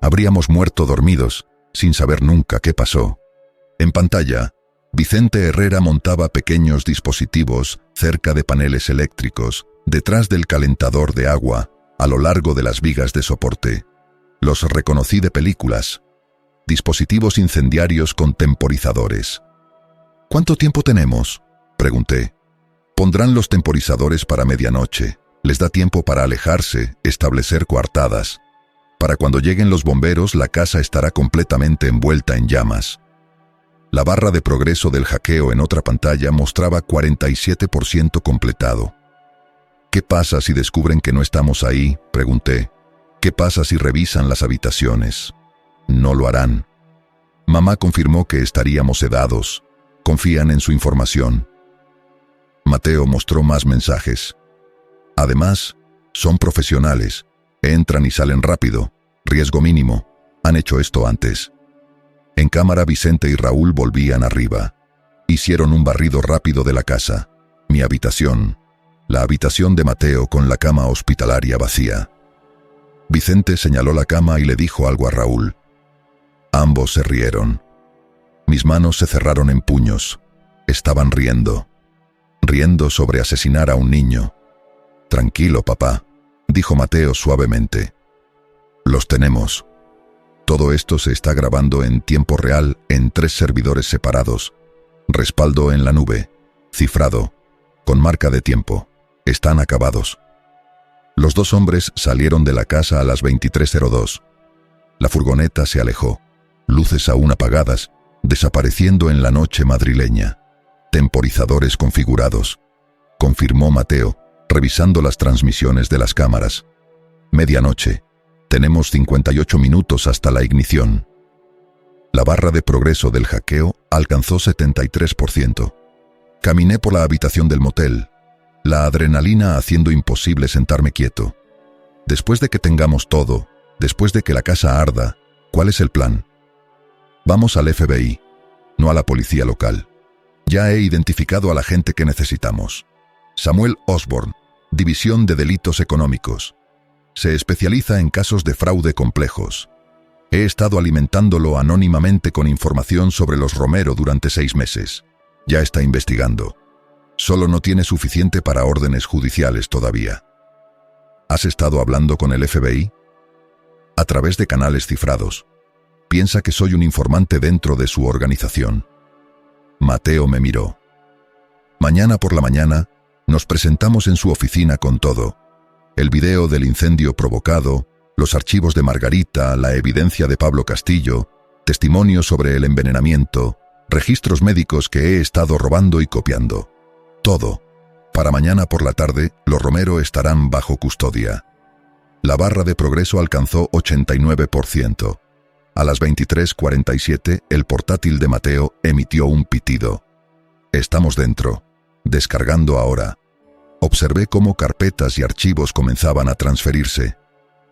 Habríamos muerto dormidos, sin saber nunca qué pasó». En pantalla, Vicente Herrera montaba pequeños dispositivos cerca de paneles eléctricos, detrás del calentador de agua, a lo largo de las vigas de soporte. Los reconocí de películas. Dispositivos incendiarios con temporizadores. «¿Cuánto tiempo tenemos?», pregunté. «Pondrán los temporizadores para medianoche. Les da tiempo para alejarse, establecer coartadas. Para cuando lleguen los bomberos, la casa estará completamente envuelta en llamas». La barra de progreso del hackeo en otra pantalla mostraba 47% completado. «¿Qué pasa si descubren que no estamos ahí?», pregunté. «¿Qué pasa si revisan las habitaciones?». «No lo harán». Mamá confirmó que estaríamos sedados. Confían en su información. Mateo mostró más mensajes. «Además, son profesionales. Entran y salen rápido. Riesgo mínimo. Han hecho esto antes». En cámara, Vicente y Raúl volvían arriba. Hicieron un barrido rápido de la casa. Mi habitación. La habitación de Mateo con la cama hospitalaria vacía. Vicente señaló la cama y le dijo algo a Raúl. Ambos se rieron. Mis manos se cerraron en puños. Estaban riendo. Riendo sobre asesinar a un niño. «Tranquilo, papá», dijo Mateo suavemente. «Los tenemos. Todo esto se está grabando en tiempo real en 3 servidores separados. Respaldo en la nube. Cifrado. Con marca de tiempo. Están acabados». Los 2 hombres salieron de la casa a las 23:02. La furgoneta se alejó. Luces aún apagadas, desapareciendo en la noche madrileña. «Temporizadores configurados», confirmó Mateo, revisando las transmisiones de las cámaras. «Medianoche. Tenemos 58 minutos hasta la ignición». La barra de progreso del hackeo alcanzó 73%. Caminé por la habitación del motel, la adrenalina haciendo imposible sentarme quieto. Después de que tengamos todo, después de que la casa arda, ¿cuál es el plan? Vamos al FBI, no a la policía local. Ya he identificado a la gente que necesitamos. Samuel Osborne, División de Delitos Económicos. Se especializa en casos de fraude complejos. He estado alimentándolo anónimamente con información sobre los Romero durante 6 meses. Ya está investigando. Solo no tiene suficiente para órdenes judiciales todavía. ¿Has estado hablando con el FBI? A través de canales cifrados. Piensa que soy un informante dentro de su organización. Mateo me miró. Mañana por la mañana, nos presentamos en su oficina con todo. El video del incendio provocado, los archivos de Margarita, la evidencia de Pablo Castillo, testimonios sobre el envenenamiento, registros médicos que he estado robando y copiando. Todo. Para mañana por la tarde, los Romero estarán bajo custodia. La barra de progreso alcanzó 89%. A las 23:47, el portátil de Mateo emitió un pitido. «Estamos dentro. Descargando ahora». Observé cómo carpetas y archivos comenzaban a transferirse.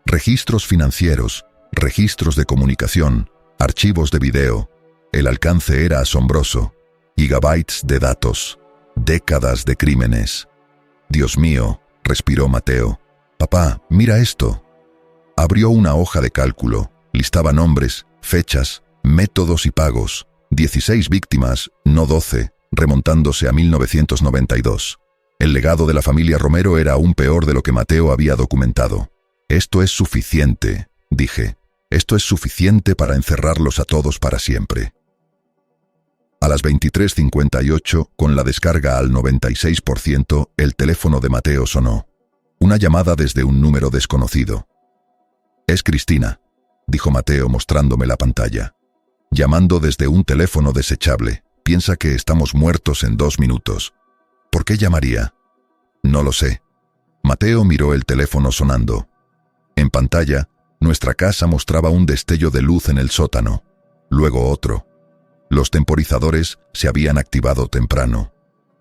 Registros financieros, registros de comunicación, archivos de video. El alcance era asombroso. Gigabytes de datos. Décadas de crímenes. «Dios mío», respiró Mateo. «Papá, mira esto». Abrió una hoja de cálculo. Listaba nombres, fechas, métodos y pagos. 16 víctimas, no 12, remontándose a 1992. El legado de la familia Romero era aún peor de lo que Mateo había documentado. Esto es suficiente, dije. Esto es suficiente para encerrarlos a todos para siempre. A las 23:58, con la descarga al 96%, el teléfono de Mateo sonó. Una llamada desde un número desconocido. «Es Cristina», dijo Mateo mostrándome la pantalla. «Llamando desde un teléfono desechable. Piensa que estamos muertos en 2 minutos. ¿Por qué llamaría?» «No lo sé». Mateo miró el teléfono sonando. En pantalla, nuestra casa mostraba un destello de luz en el sótano. Luego otro. Los temporizadores se habían activado temprano.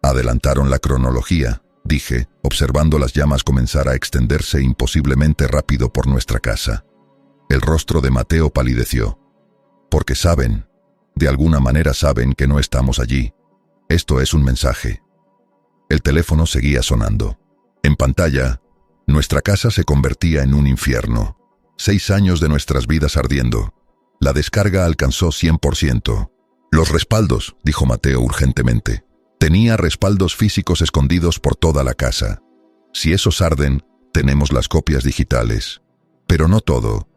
Adelantaron la cronología, dije, observando las llamas comenzar a extenderse imposiblemente rápido por nuestra casa. El rostro de Mateo palideció. Porque saben, de alguna manera saben que no estamos allí. Esto es un mensaje. El teléfono seguía sonando. En pantalla, nuestra casa se convertía en un infierno. 6 años de nuestras vidas ardiendo. La descarga alcanzó 100%. «Los respaldos», dijo Mateo urgentemente. «Tenía respaldos físicos escondidos por toda la casa. Si esos arden, tenemos las copias digitales. Pero no todo.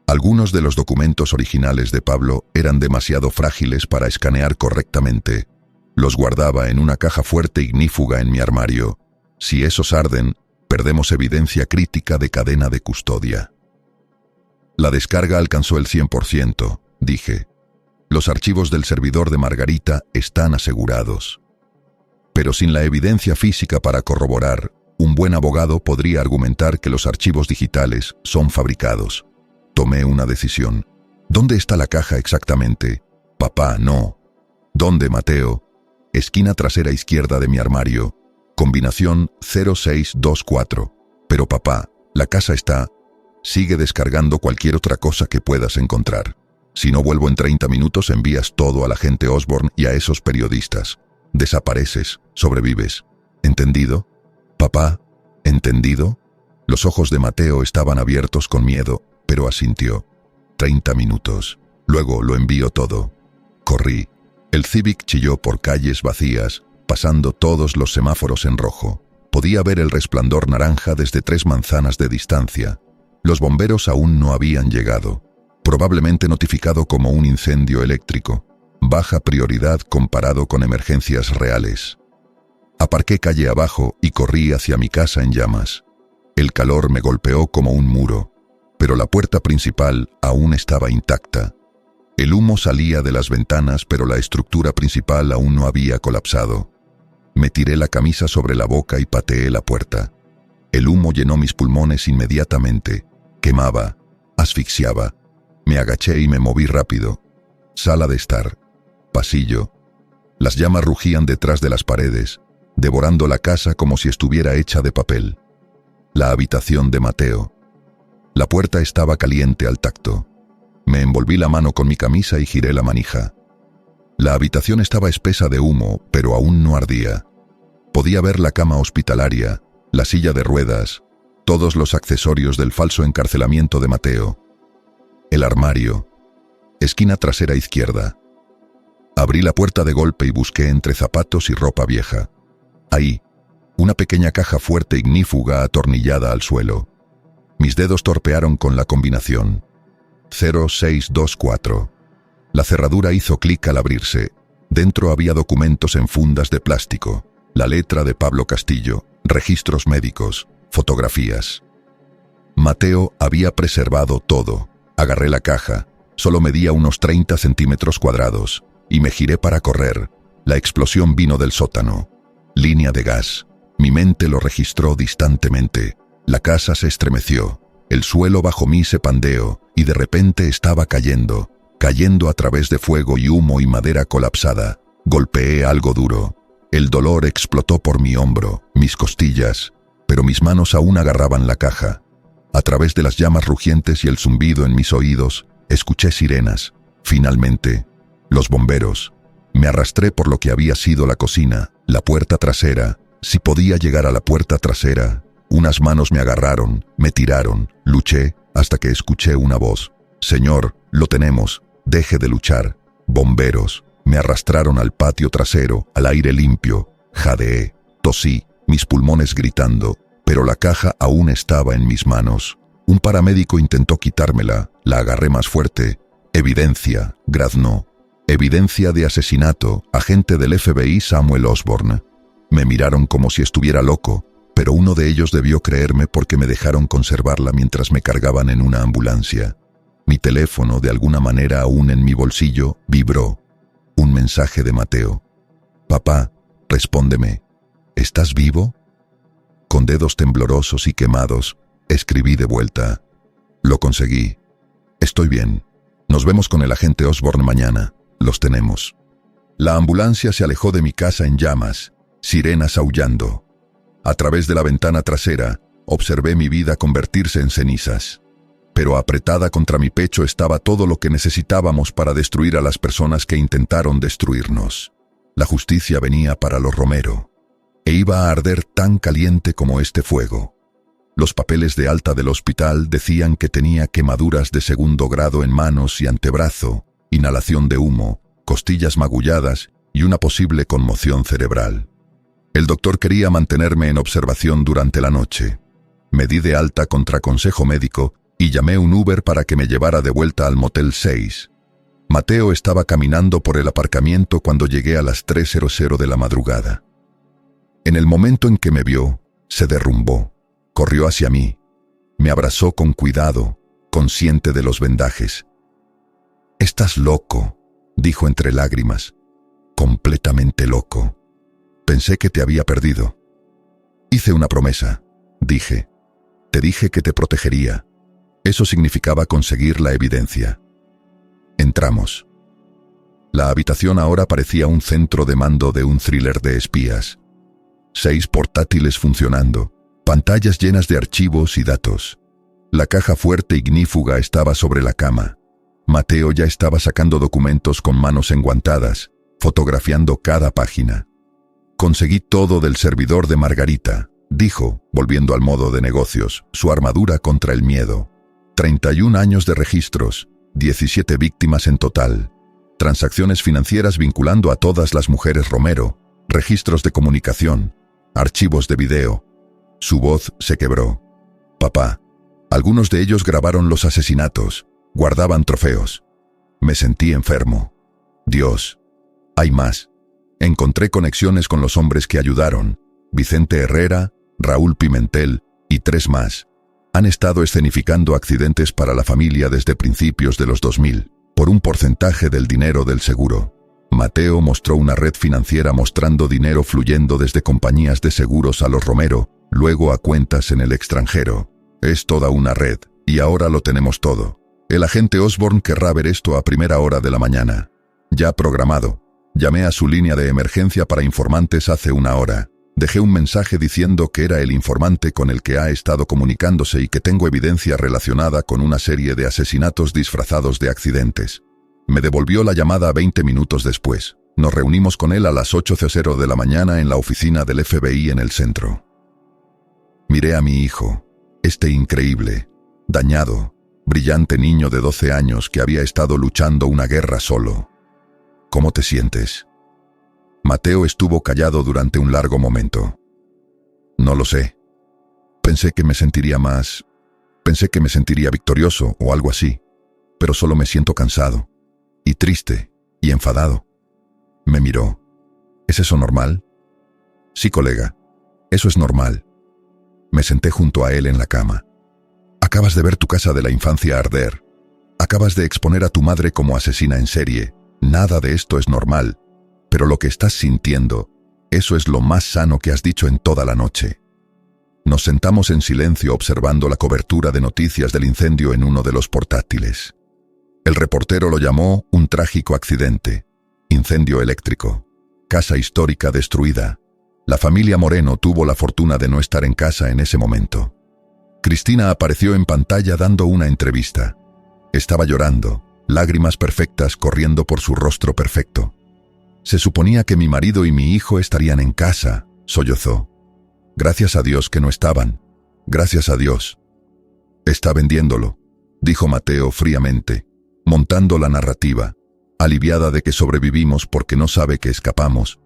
Algunos de los documentos originales de Pablo eran demasiado frágiles para escanear correctamente. Los guardaba en una caja fuerte ignífuga en mi armario. Si esos arden, perdemos evidencia crítica de cadena de custodia». La descarga alcanzó el 100%, dije. Los archivos del servidor de Margarita están asegurados. Pero sin la evidencia física para corroborar, un buen abogado podría argumentar que los archivos digitales son fabricados. Tomé una decisión. ¿Dónde está la caja exactamente? Papá, no. ¿Dónde, Mateo? Esquina trasera izquierda de mi armario. Combinación 0624. Pero papá, la casa está... Sigue descargando cualquier otra cosa que puedas encontrar. Si no vuelvo en 30 minutos, envías todo al agente Osborne y a esos periodistas. Desapareces, sobrevives. ¿Entendido? Papá, ¿entendido? Los ojos de Mateo estaban abiertos con miedo, pero asintió. 30 minutos. Luego lo envío todo. Corrí. El Civic chilló por calles vacías, pasando todos los semáforos en rojo. Podía ver el resplandor naranja desde 3 manzanas de distancia. Los bomberos aún no habían llegado. Probablemente notificado como un incendio eléctrico. Baja prioridad comparado con emergencias reales. Aparqué calle abajo y corrí hacia mi casa en llamas. El calor me golpeó como un muro, pero la puerta principal aún estaba intacta. El humo salía de las ventanas, pero la estructura principal aún no había colapsado. Me tiré la camisa sobre la boca y pateé la puerta. El humo llenó mis pulmones inmediatamente. Quemaba, asfixiaba. Me agaché y me moví rápido. Sala de estar. Pasillo. Las llamas rugían detrás de las paredes, devorando la casa como si estuviera hecha de papel. La habitación de Mateo. La puerta estaba caliente al tacto. Me envolví la mano con mi camisa y giré la manija. La habitación estaba espesa de humo, pero aún no ardía. Podía ver la cama hospitalaria, la silla de ruedas, todos los accesorios del falso encarcelamiento de Mateo. El armario. Esquina trasera izquierda. Abrí la puerta de golpe y busqué entre zapatos y ropa vieja. Ahí, una pequeña caja fuerte ignífuga atornillada al suelo. Mis dedos torpearon con la combinación. 0624. La cerradura hizo clic al abrirse. Dentro había documentos en fundas de plástico, la letra de Pablo Castillo, registros médicos, fotografías. Mateo había preservado todo. Agarré la caja, solo medía unos 30 centímetros cuadrados, y me giré para correr. La explosión vino del sótano. Línea de gas. Mi mente lo registró distantemente. La casa se estremeció. El suelo bajo mí se pandeó, y de repente estaba cayendo a través de fuego y humo y madera colapsada. Golpeé algo duro. El dolor explotó por mi hombro, mis costillas, pero mis manos aún agarraban la caja. A través de las llamas rugientes y el zumbido en mis oídos, escuché sirenas. Finalmente, los bomberos. Me arrastré por lo que había sido la cocina, la puerta trasera. Si podía llegar a la puerta trasera. Unas manos me agarraron, me tiraron, luché, hasta que escuché una voz. Señor, lo tenemos, deje de luchar. Bomberos. Me arrastraron al patio trasero, al aire limpio. Jadeé, tosí, mis pulmones gritando, pero la caja aún estaba en mis manos. Un paramédico intentó quitármela, la agarré más fuerte. Evidencia, graznó. Evidencia de asesinato, agente del FBI Samuel Osborn. Me miraron como si estuviera loco, pero uno de ellos debió creerme porque me dejaron conservarla mientras me cargaban en una ambulancia. Mi teléfono, de alguna manera aún en mi bolsillo, vibró. Un mensaje de Mateo. Papá, respóndeme. ¿Estás vivo? Con dedos temblorosos y quemados, escribí de vuelta. Lo conseguí. Estoy bien. Nos vemos con el agente Osborn mañana. Los tenemos. La ambulancia se alejó de mi casa en llamas, sirenas aullando. A través de la ventana trasera, observé mi vida convertirse en cenizas. Pero apretada contra mi pecho estaba todo lo que necesitábamos para destruir a las personas que intentaron destruirnos. La justicia venía para los Romero, e iba a arder tan caliente como este fuego. Los papeles de alta del hospital decían que tenía quemaduras de 2º grado en manos y antebrazo, inhalación de humo, costillas magulladas y una posible conmoción cerebral. El doctor quería mantenerme en observación durante la noche. Me di de alta contra consejo médico y llamé un Uber para que me llevara de vuelta al Motel 6. Mateo estaba caminando por el aparcamiento cuando llegué a las 3:00 de la madrugada. En el momento en que me vio, se derrumbó. Corrió hacia mí. Me abrazó con cuidado, consciente de los vendajes. «Estás loco», dijo entre lágrimas. «Completamente loco. Pensé que te había perdido». «Hice una promesa», dije. «Te dije que te protegería». Eso significaba conseguir la evidencia. Entramos. La habitación ahora parecía un centro de mando de un thriller de espías. 6 portátiles funcionando, pantallas llenas de archivos y datos. La caja fuerte y ignífuga estaba sobre la cama. Mateo ya estaba sacando documentos con manos enguantadas, fotografiando cada página. «Conseguí todo del servidor de Margarita», dijo, volviendo al modo de negocios, su armadura contra el miedo. 31 años de registros, 17 víctimas en total. Transacciones financieras vinculando a todas las mujeres Romero, registros de comunicación, archivos de video. Su voz se quebró. «Papá, algunos de ellos grabaron los asesinatos, guardaban trofeos». Me sentí enfermo. «Dios, hay más». Encontré conexiones con los hombres que ayudaron, Vicente Herrera, Raúl Pimentel y 3 más. Han estado escenificando accidentes para la familia desde principios de los 2000, por un porcentaje del dinero del seguro. Mateo mostró una red financiera mostrando dinero fluyendo desde compañías de seguros a los Romero, luego a cuentas en el extranjero. Es toda una red, y ahora lo tenemos todo. El agente Osborn querrá ver esto a primera hora de la mañana. Ya programado. Llamé a su línea de emergencia para informantes hace 1 hora. Dejé un mensaje diciendo que era el informante con el que ha estado comunicándose y que tengo evidencia relacionada con una serie de asesinatos disfrazados de accidentes. Me devolvió la llamada 20 minutos después. Nos reunimos con él a las 8:00 de la mañana en la oficina del FBI en el centro. Miré a mi hijo, este increíble, dañado, brillante niño de 12 años que había estado luchando una guerra solo. «¿Cómo te sientes?» Mateo estuvo callado durante un largo momento. «No lo sé. Pensé que me sentiría victorioso o algo así, pero solo me siento cansado, y triste, y enfadado». Me miró. «¿Es eso normal?» «Sí, colega. Eso es normal». Me senté junto a él en la cama. «Acabas de ver tu casa de la infancia arder. Acabas de exponer a tu madre como asesina en serie. Nada de esto es normal. Pero lo que estás sintiendo, eso es lo más sano que has dicho en toda la noche». Nos sentamos en silencio observando la cobertura de noticias del incendio en uno de los portátiles. El reportero lo llamó un trágico accidente. Incendio eléctrico. Casa histórica destruida. La familia Moreno tuvo la fortuna de no estar en casa en ese momento. Cristina apareció en pantalla dando una entrevista. Estaba llorando, lágrimas perfectas corriendo por su rostro perfecto. «Se suponía que mi marido y mi hijo estarían en casa», sollozó. «Gracias a Dios que no estaban. Gracias a Dios. Está vendiéndolo», dijo Mateo fríamente, montando la narrativa. Aliviada de que sobrevivimos porque no sabe que escapamos,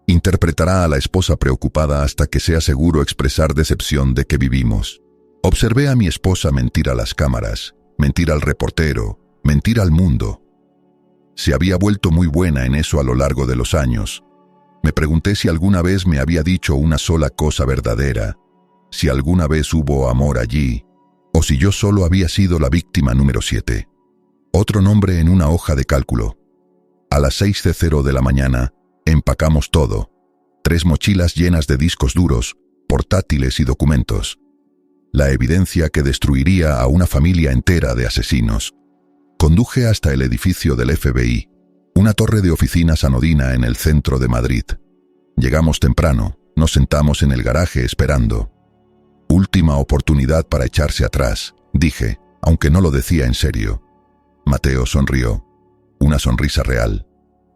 interpretará a la esposa preocupada hasta que sea seguro expresar decepción de que vivimos. Observé a mi esposa mentir a las cámaras, mentir al reportero, mentir al mundo. Se había vuelto muy buena en eso a lo largo de los años. Me pregunté si alguna vez me había dicho una sola cosa verdadera, si alguna vez hubo amor allí, o si yo solo había sido la víctima número 7. Otro nombre en una hoja de cálculo. A las 6:00 de la mañana, empacamos todo. 3 mochilas llenas de discos duros, portátiles y documentos. La evidencia que destruiría a una familia entera de asesinos. Conduje hasta el edificio del FBI, una torre de oficinas anodina en el centro de Madrid. Llegamos temprano, nos sentamos en el garaje esperando. Última oportunidad para echarse atrás, dije, aunque no lo decía en serio. Mateo sonrió. Una sonrisa real.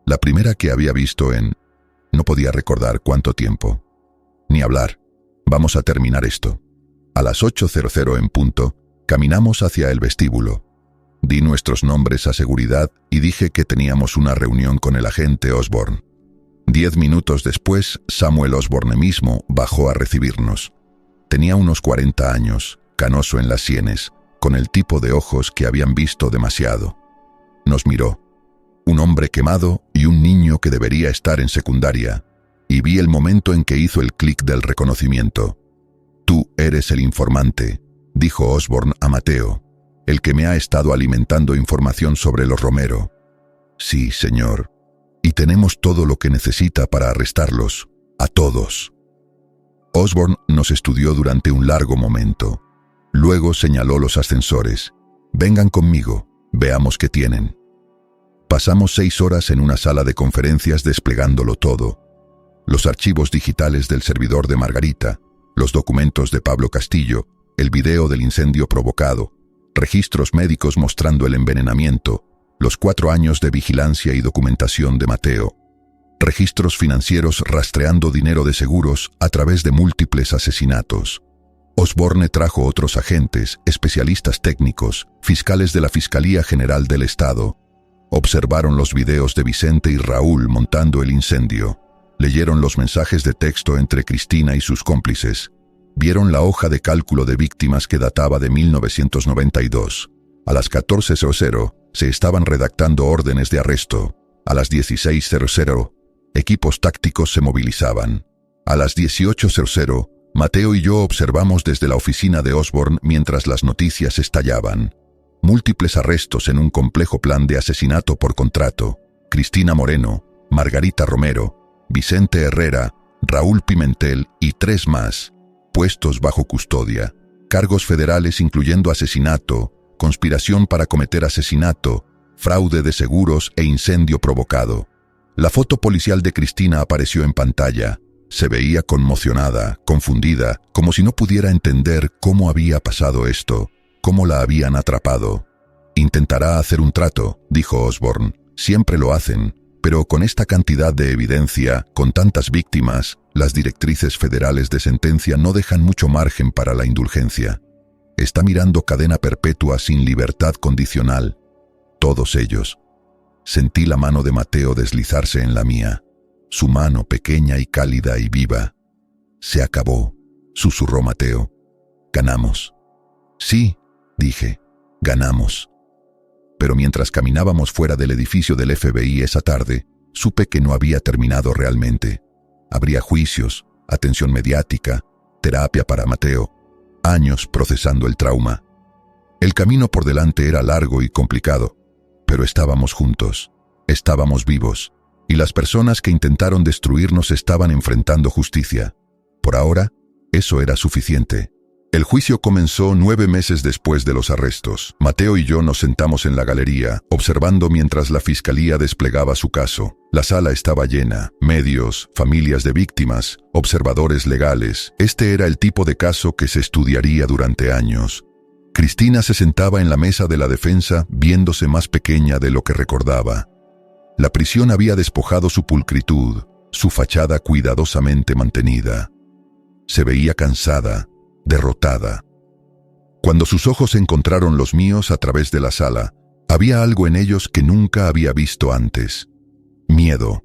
La primera que había visto en... No podía recordar cuánto tiempo. Ni hablar. Vamos a terminar esto. A las 8:00 en punto, caminamos hacia el vestíbulo. Di nuestros nombres a seguridad y dije que teníamos una reunión con el agente Osborne. 10 minutos después, Samuel Osborne mismo bajó a recibirnos. Tenía unos 40 años, canoso en las sienes, con el tipo de ojos que habían visto demasiado. Nos miró. Un hombre quemado y un niño que debería estar en secundaria, y vi el momento en que hizo el clic del reconocimiento. «Tú eres el informante», dijo Osborne a Mateo, «el que me ha estado alimentando información sobre los Romero». «Sí, señor. Y tenemos todo lo que necesita para arrestarlos, a todos». Osborne nos estudió durante un largo momento. Luego señaló los ascensores. «Vengan conmigo, veamos qué tienen». Pasamos 6 horas en una sala de conferencias desplegándolo todo. Los archivos digitales del servidor de Margarita, los documentos de Pablo Castillo, el video del incendio provocado, registros médicos mostrando el envenenamiento, los 4 años de vigilancia y documentación de Mateo, registros financieros rastreando dinero de seguros a través de múltiples asesinatos. Osborne trajo otros agentes, especialistas técnicos, fiscales de la Fiscalía General del Estado. Observaron los videos de Vicente y Raúl montando el incendio. Leyeron los mensajes de texto entre Cristina y sus cómplices. Vieron la hoja de cálculo de víctimas que databa de 1992. A las 14:00 se estaban redactando órdenes de arresto. A las 16:00, equipos tácticos se movilizaban. A las 18:00, Mateo y yo observamos desde la oficina de Osborne mientras las noticias estallaban. Múltiples arrestos en un complejo plan de asesinato por contrato. Cristina Moreno, Margarita Romero, Vicente Herrera, Raúl Pimentel y 3 más, puestos bajo custodia. Cargos federales incluyendo asesinato, conspiración para cometer asesinato, fraude de seguros e incendio provocado. La foto policial de Cristina apareció en pantalla. Se veía conmocionada, confundida, como si no pudiera entender cómo había pasado esto, cómo la habían atrapado. «Intentará hacer un trato», dijo Osborne. «Siempre lo hacen, pero con esta cantidad de evidencia, con tantas víctimas, las directrices federales de sentencia no dejan mucho margen para la indulgencia. Está mirando cadena perpetua sin libertad condicional. Todos ellos». Sentí la mano de Mateo deslizarse en la mía. Su mano pequeña y cálida y viva. «Se acabó», susurró Mateo. «Ganamos». «Sí», dije, «ganamos». Pero mientras caminábamos fuera del edificio del FBI esa tarde, supe que no había terminado realmente. Habría juicios, atención mediática, terapia para Mateo, años procesando el trauma. El camino por delante era largo y complicado, pero estábamos juntos, estábamos vivos, y las personas que intentaron destruirnos estaban enfrentando justicia. Por ahora, eso era suficiente. El juicio comenzó 9 meses después de los arrestos. Mateo y yo nos sentamos en la galería, observando mientras la fiscalía desplegaba su caso. La sala estaba llena, medios, familias de víctimas, observadores legales. Este era el tipo de caso que se estudiaría durante años. Cristina se sentaba en la mesa de la defensa, viéndose más pequeña de lo que recordaba. La prisión había despojado su pulcritud, su fachada cuidadosamente mantenida. Se veía cansada, derrotada. Cuando sus ojos encontraron los míos a través de la sala, había algo en ellos que nunca había visto antes. Miedo.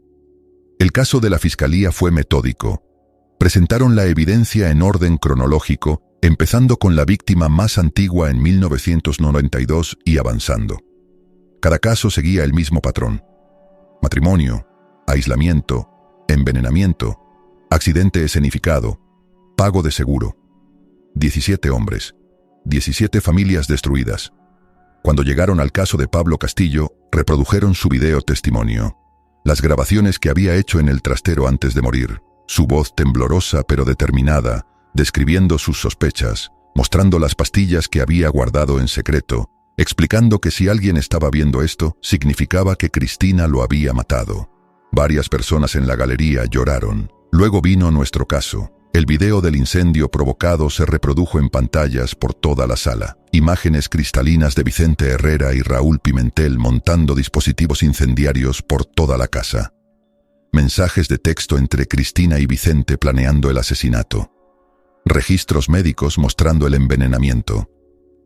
El caso de la fiscalía fue metódico. Presentaron la evidencia en orden cronológico, empezando con la víctima más antigua en 1992 y avanzando. Cada caso seguía el mismo patrón: matrimonio, aislamiento, envenenamiento, accidente escenificado, pago de seguro. 17 hombres, 17 familias destruidas. Cuando llegaron al caso de Pablo Castillo, reprodujeron su video testimonio, las grabaciones que había hecho en el trastero antes de morir, su voz temblorosa pero determinada, describiendo sus sospechas, mostrando las pastillas que había guardado en secreto, explicando que si alguien estaba viendo esto, significaba que Cristina lo había matado. Varias personas en la galería lloraron. Luego vino nuestro caso. El video del incendio provocado se reprodujo en pantallas por toda la sala. Imágenes cristalinas de Vicente Herrera y Raúl Pimentel montando dispositivos incendiarios por toda la casa. Mensajes de texto entre Cristina y Vicente planeando el asesinato. Registros médicos mostrando el envenenamiento.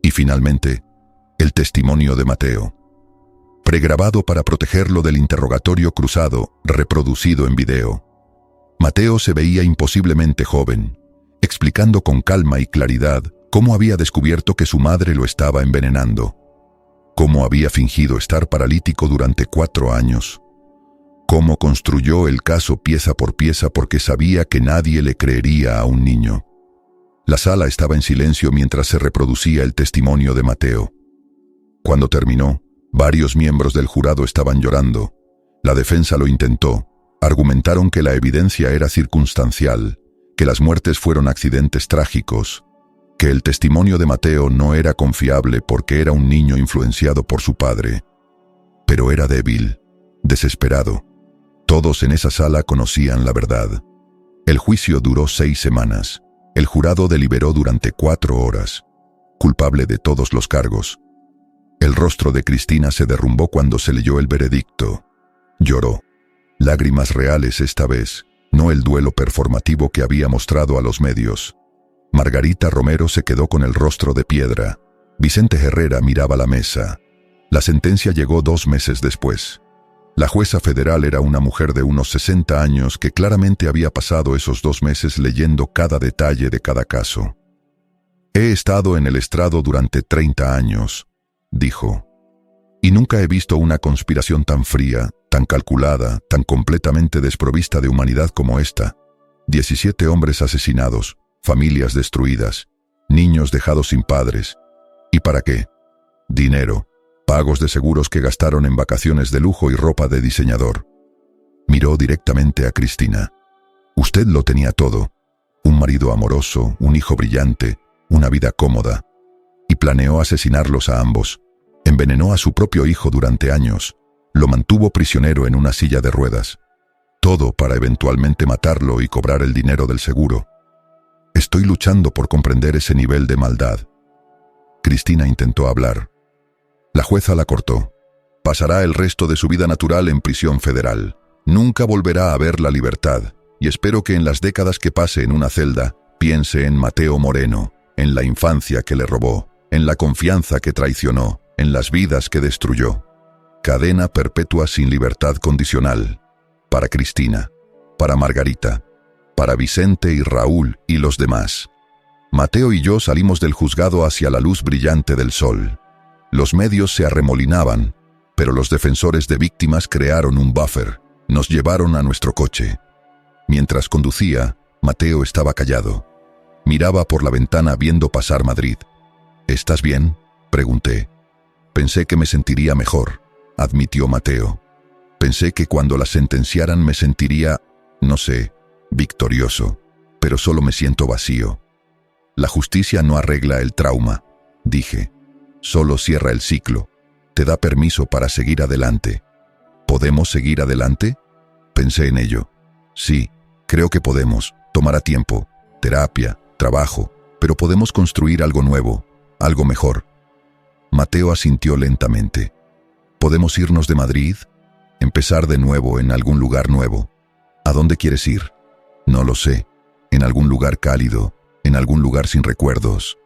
Y finalmente, el testimonio de Mateo. Pregrabado para protegerlo del interrogatorio cruzado, reproducido en video. Mateo se veía imposiblemente joven, explicando con calma y claridad cómo había descubierto que su madre lo estaba envenenando, cómo había fingido estar paralítico durante 4 años, cómo construyó el caso pieza por pieza porque sabía que nadie le creería a un niño. La sala estaba en silencio mientras se reproducía el testimonio de Mateo. Cuando terminó, varios miembros del jurado estaban llorando. La defensa lo intentó. Argumentaron que la evidencia era circunstancial, que las muertes fueron accidentes trágicos, que el testimonio de Mateo no era confiable porque era un niño influenciado por su padre. Pero era débil, desesperado. Todos en esa sala conocían la verdad. El juicio duró 6 semanas. El jurado deliberó durante 4 horas. Culpable de todos los cargos. El rostro de Cristina se derrumbó cuando se leyó el veredicto. Lloró. Lágrimas reales esta vez, no el duelo performativo que había mostrado a los medios. Margarita Romero se quedó con el rostro de piedra. Vicente Herrera miraba la mesa. La sentencia llegó 2 meses después. La jueza federal era una mujer de unos 60 años que claramente había pasado esos 2 meses leyendo cada detalle de cada caso. He estado en el estrado durante 30 años, dijo. Y nunca he visto una conspiración tan fría, tan calculada, tan completamente desprovista de humanidad como esta. 17 hombres asesinados, familias destruidas, niños dejados sin padres. ¿Y para qué? Dinero, pagos de seguros que gastaron en vacaciones de lujo y ropa de diseñador. Miró directamente a Cristina. Usted lo tenía todo. Un marido amoroso, un hijo brillante, una vida cómoda. Y planeó asesinarlos a ambos. Envenenó a su propio hijo durante años. Lo mantuvo prisionero en una silla de ruedas. Todo para eventualmente matarlo y cobrar el dinero del seguro. Estoy luchando por comprender ese nivel de maldad. Cristina intentó hablar. La jueza la cortó. Pasará el resto de su vida natural en prisión federal. Nunca volverá a ver la libertad. Y espero que en las décadas que pase en una celda, piense en Mateo Moreno, en la infancia que le robó, en la confianza que traicionó, en las vidas que destruyó. Cadena perpetua sin libertad condicional. Para Cristina, para Margarita, para Vicente y Raúl y los demás. Mateo y yo salimos del juzgado hacia la luz brillante del sol. Los medios se arremolinaban, pero los defensores de víctimas crearon un buffer. Nos llevaron a nuestro coche. Mientras conducía, Mateo estaba callado. Miraba por la ventana viendo pasar Madrid. ¿Estás bien?, pregunté. Pensé que me sentiría mejor, admitió Mateo. Pensé que cuando la sentenciaran me sentiría, no sé, victorioso, pero solo me siento vacío. La justicia no arregla el trauma, dije. Solo cierra el ciclo. Te da permiso para seguir adelante. ¿Podemos seguir adelante? Pensé en ello. Sí, creo que podemos. Tomará tiempo, terapia, trabajo, pero podemos construir algo nuevo, algo mejor. Mateo asintió lentamente. ¿Podemos irnos de Madrid? Empezar de nuevo en algún lugar nuevo. ¿A dónde quieres ir? No lo sé. En algún lugar cálido, en algún lugar sin recuerdos.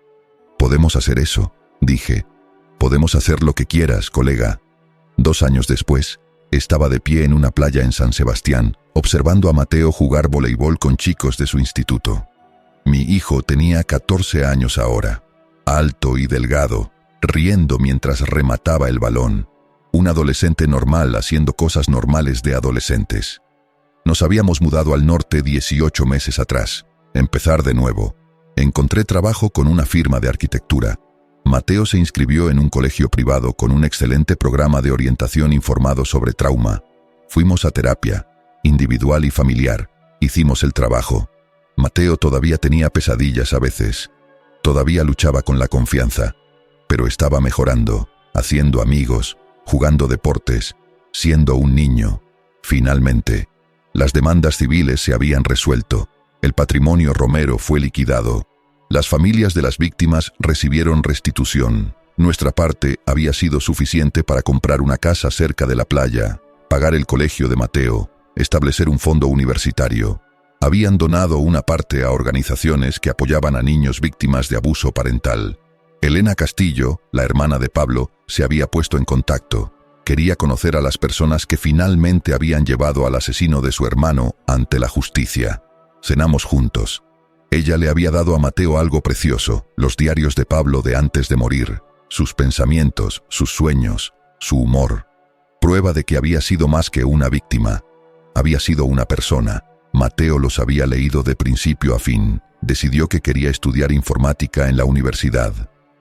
Podemos hacer eso, dije. Podemos hacer lo que quieras, colega. 2 años después, estaba de pie en una playa en San Sebastián, observando a Mateo jugar voleibol con chicos de su instituto. Mi hijo tenía 14 años ahora, alto y delgado, riendo mientras remataba el balón. Un adolescente normal haciendo cosas normales de adolescentes. Nos habíamos mudado al norte 18 meses atrás. Empezar de nuevo. Encontré trabajo con una firma de arquitectura. Mateo se inscribió en un colegio privado con un excelente programa de orientación informado sobre trauma. Fuimos a terapia, individual y familiar. Hicimos el trabajo. Mateo todavía tenía pesadillas a veces. Todavía luchaba con la confianza. Pero estaba mejorando, haciendo amigos, jugando deportes, siendo un niño. Finalmente, las demandas civiles se habían resuelto. El patrimonio Romero fue liquidado. Las familias de las víctimas recibieron restitución. Nuestra parte había sido suficiente para comprar una casa cerca de la playa, pagar el colegio de Mateo, establecer un fondo universitario. Habían donado una parte a organizaciones que apoyaban a niños víctimas de abuso parental. Elena Castillo, la hermana de Pablo, se había puesto en contacto. Quería conocer a las personas que finalmente habían llevado al asesino de su hermano ante la justicia. Cenamos juntos. Ella le había dado a Mateo algo precioso, los diarios de Pablo de antes de morir, sus pensamientos, sus sueños, su humor. Prueba de que había sido más que una víctima. Había sido una persona. Mateo los había leído de principio a fin. Decidió que quería estudiar informática en la universidad.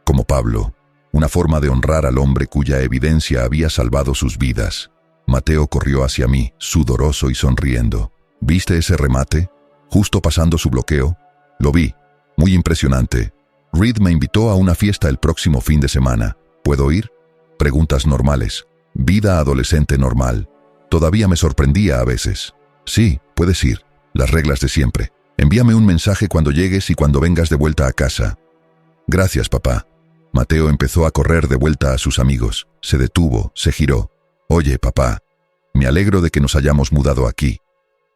Como Pablo, una forma de honrar al hombre cuya evidencia había salvado sus vidas. Mateo corrió hacia mí, sudoroso y sonriendo. ¿Viste ese remate? Justo pasando su bloqueo. Lo vi. Muy impresionante. Reed me invitó a una fiesta el próximo fin de semana. ¿Puedo ir? Preguntas normales. Vida adolescente normal. Todavía me sorprendía a veces. Sí, puedes ir. Las reglas de siempre. Envíame un mensaje cuando llegues y cuando vengas de vuelta a casa. Gracias, papá. Mateo empezó a correr de vuelta a sus amigos. Se detuvo, se giró. Oye, papá, me alegro de que nos hayamos mudado aquí.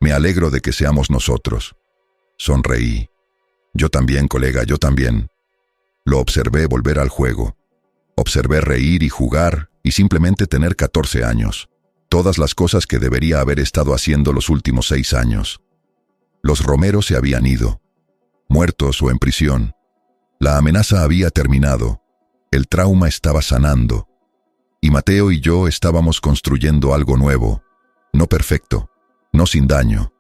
Me alegro de que seamos nosotros. Sonreí. Yo también, colega, yo también. Lo observé volver al juego. Observé reír y jugar y simplemente tener 14 años. Todas las cosas que debería haber estado haciendo los últimos 6 años. Los Romero se habían ido. Muertos o en prisión. La amenaza había terminado. El trauma estaba sanando. Y Mateo y yo estábamos construyendo algo nuevo. No perfecto. No sin daño,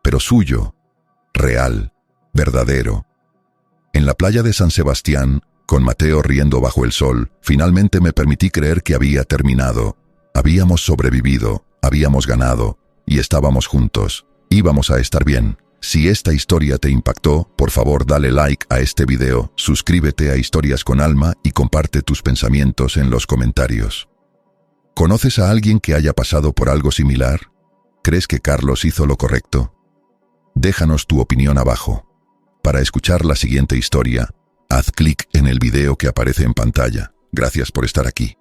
pero suyo, real, verdadero. En la playa de San Sebastián, con Mateo riendo bajo el sol, finalmente me permití creer que había terminado. Habíamos sobrevivido, habíamos ganado, y estábamos juntos. Íbamos a estar bien. Si esta historia te impactó, por favor dale like a este video, suscríbete a Historias con Alma y comparte tus pensamientos en los comentarios. ¿Conoces a alguien que haya pasado por algo similar? ¿Crees que Carlos hizo lo correcto? Déjanos tu opinión abajo. Para escuchar la siguiente historia, haz clic en el video que aparece en pantalla. Gracias por estar aquí.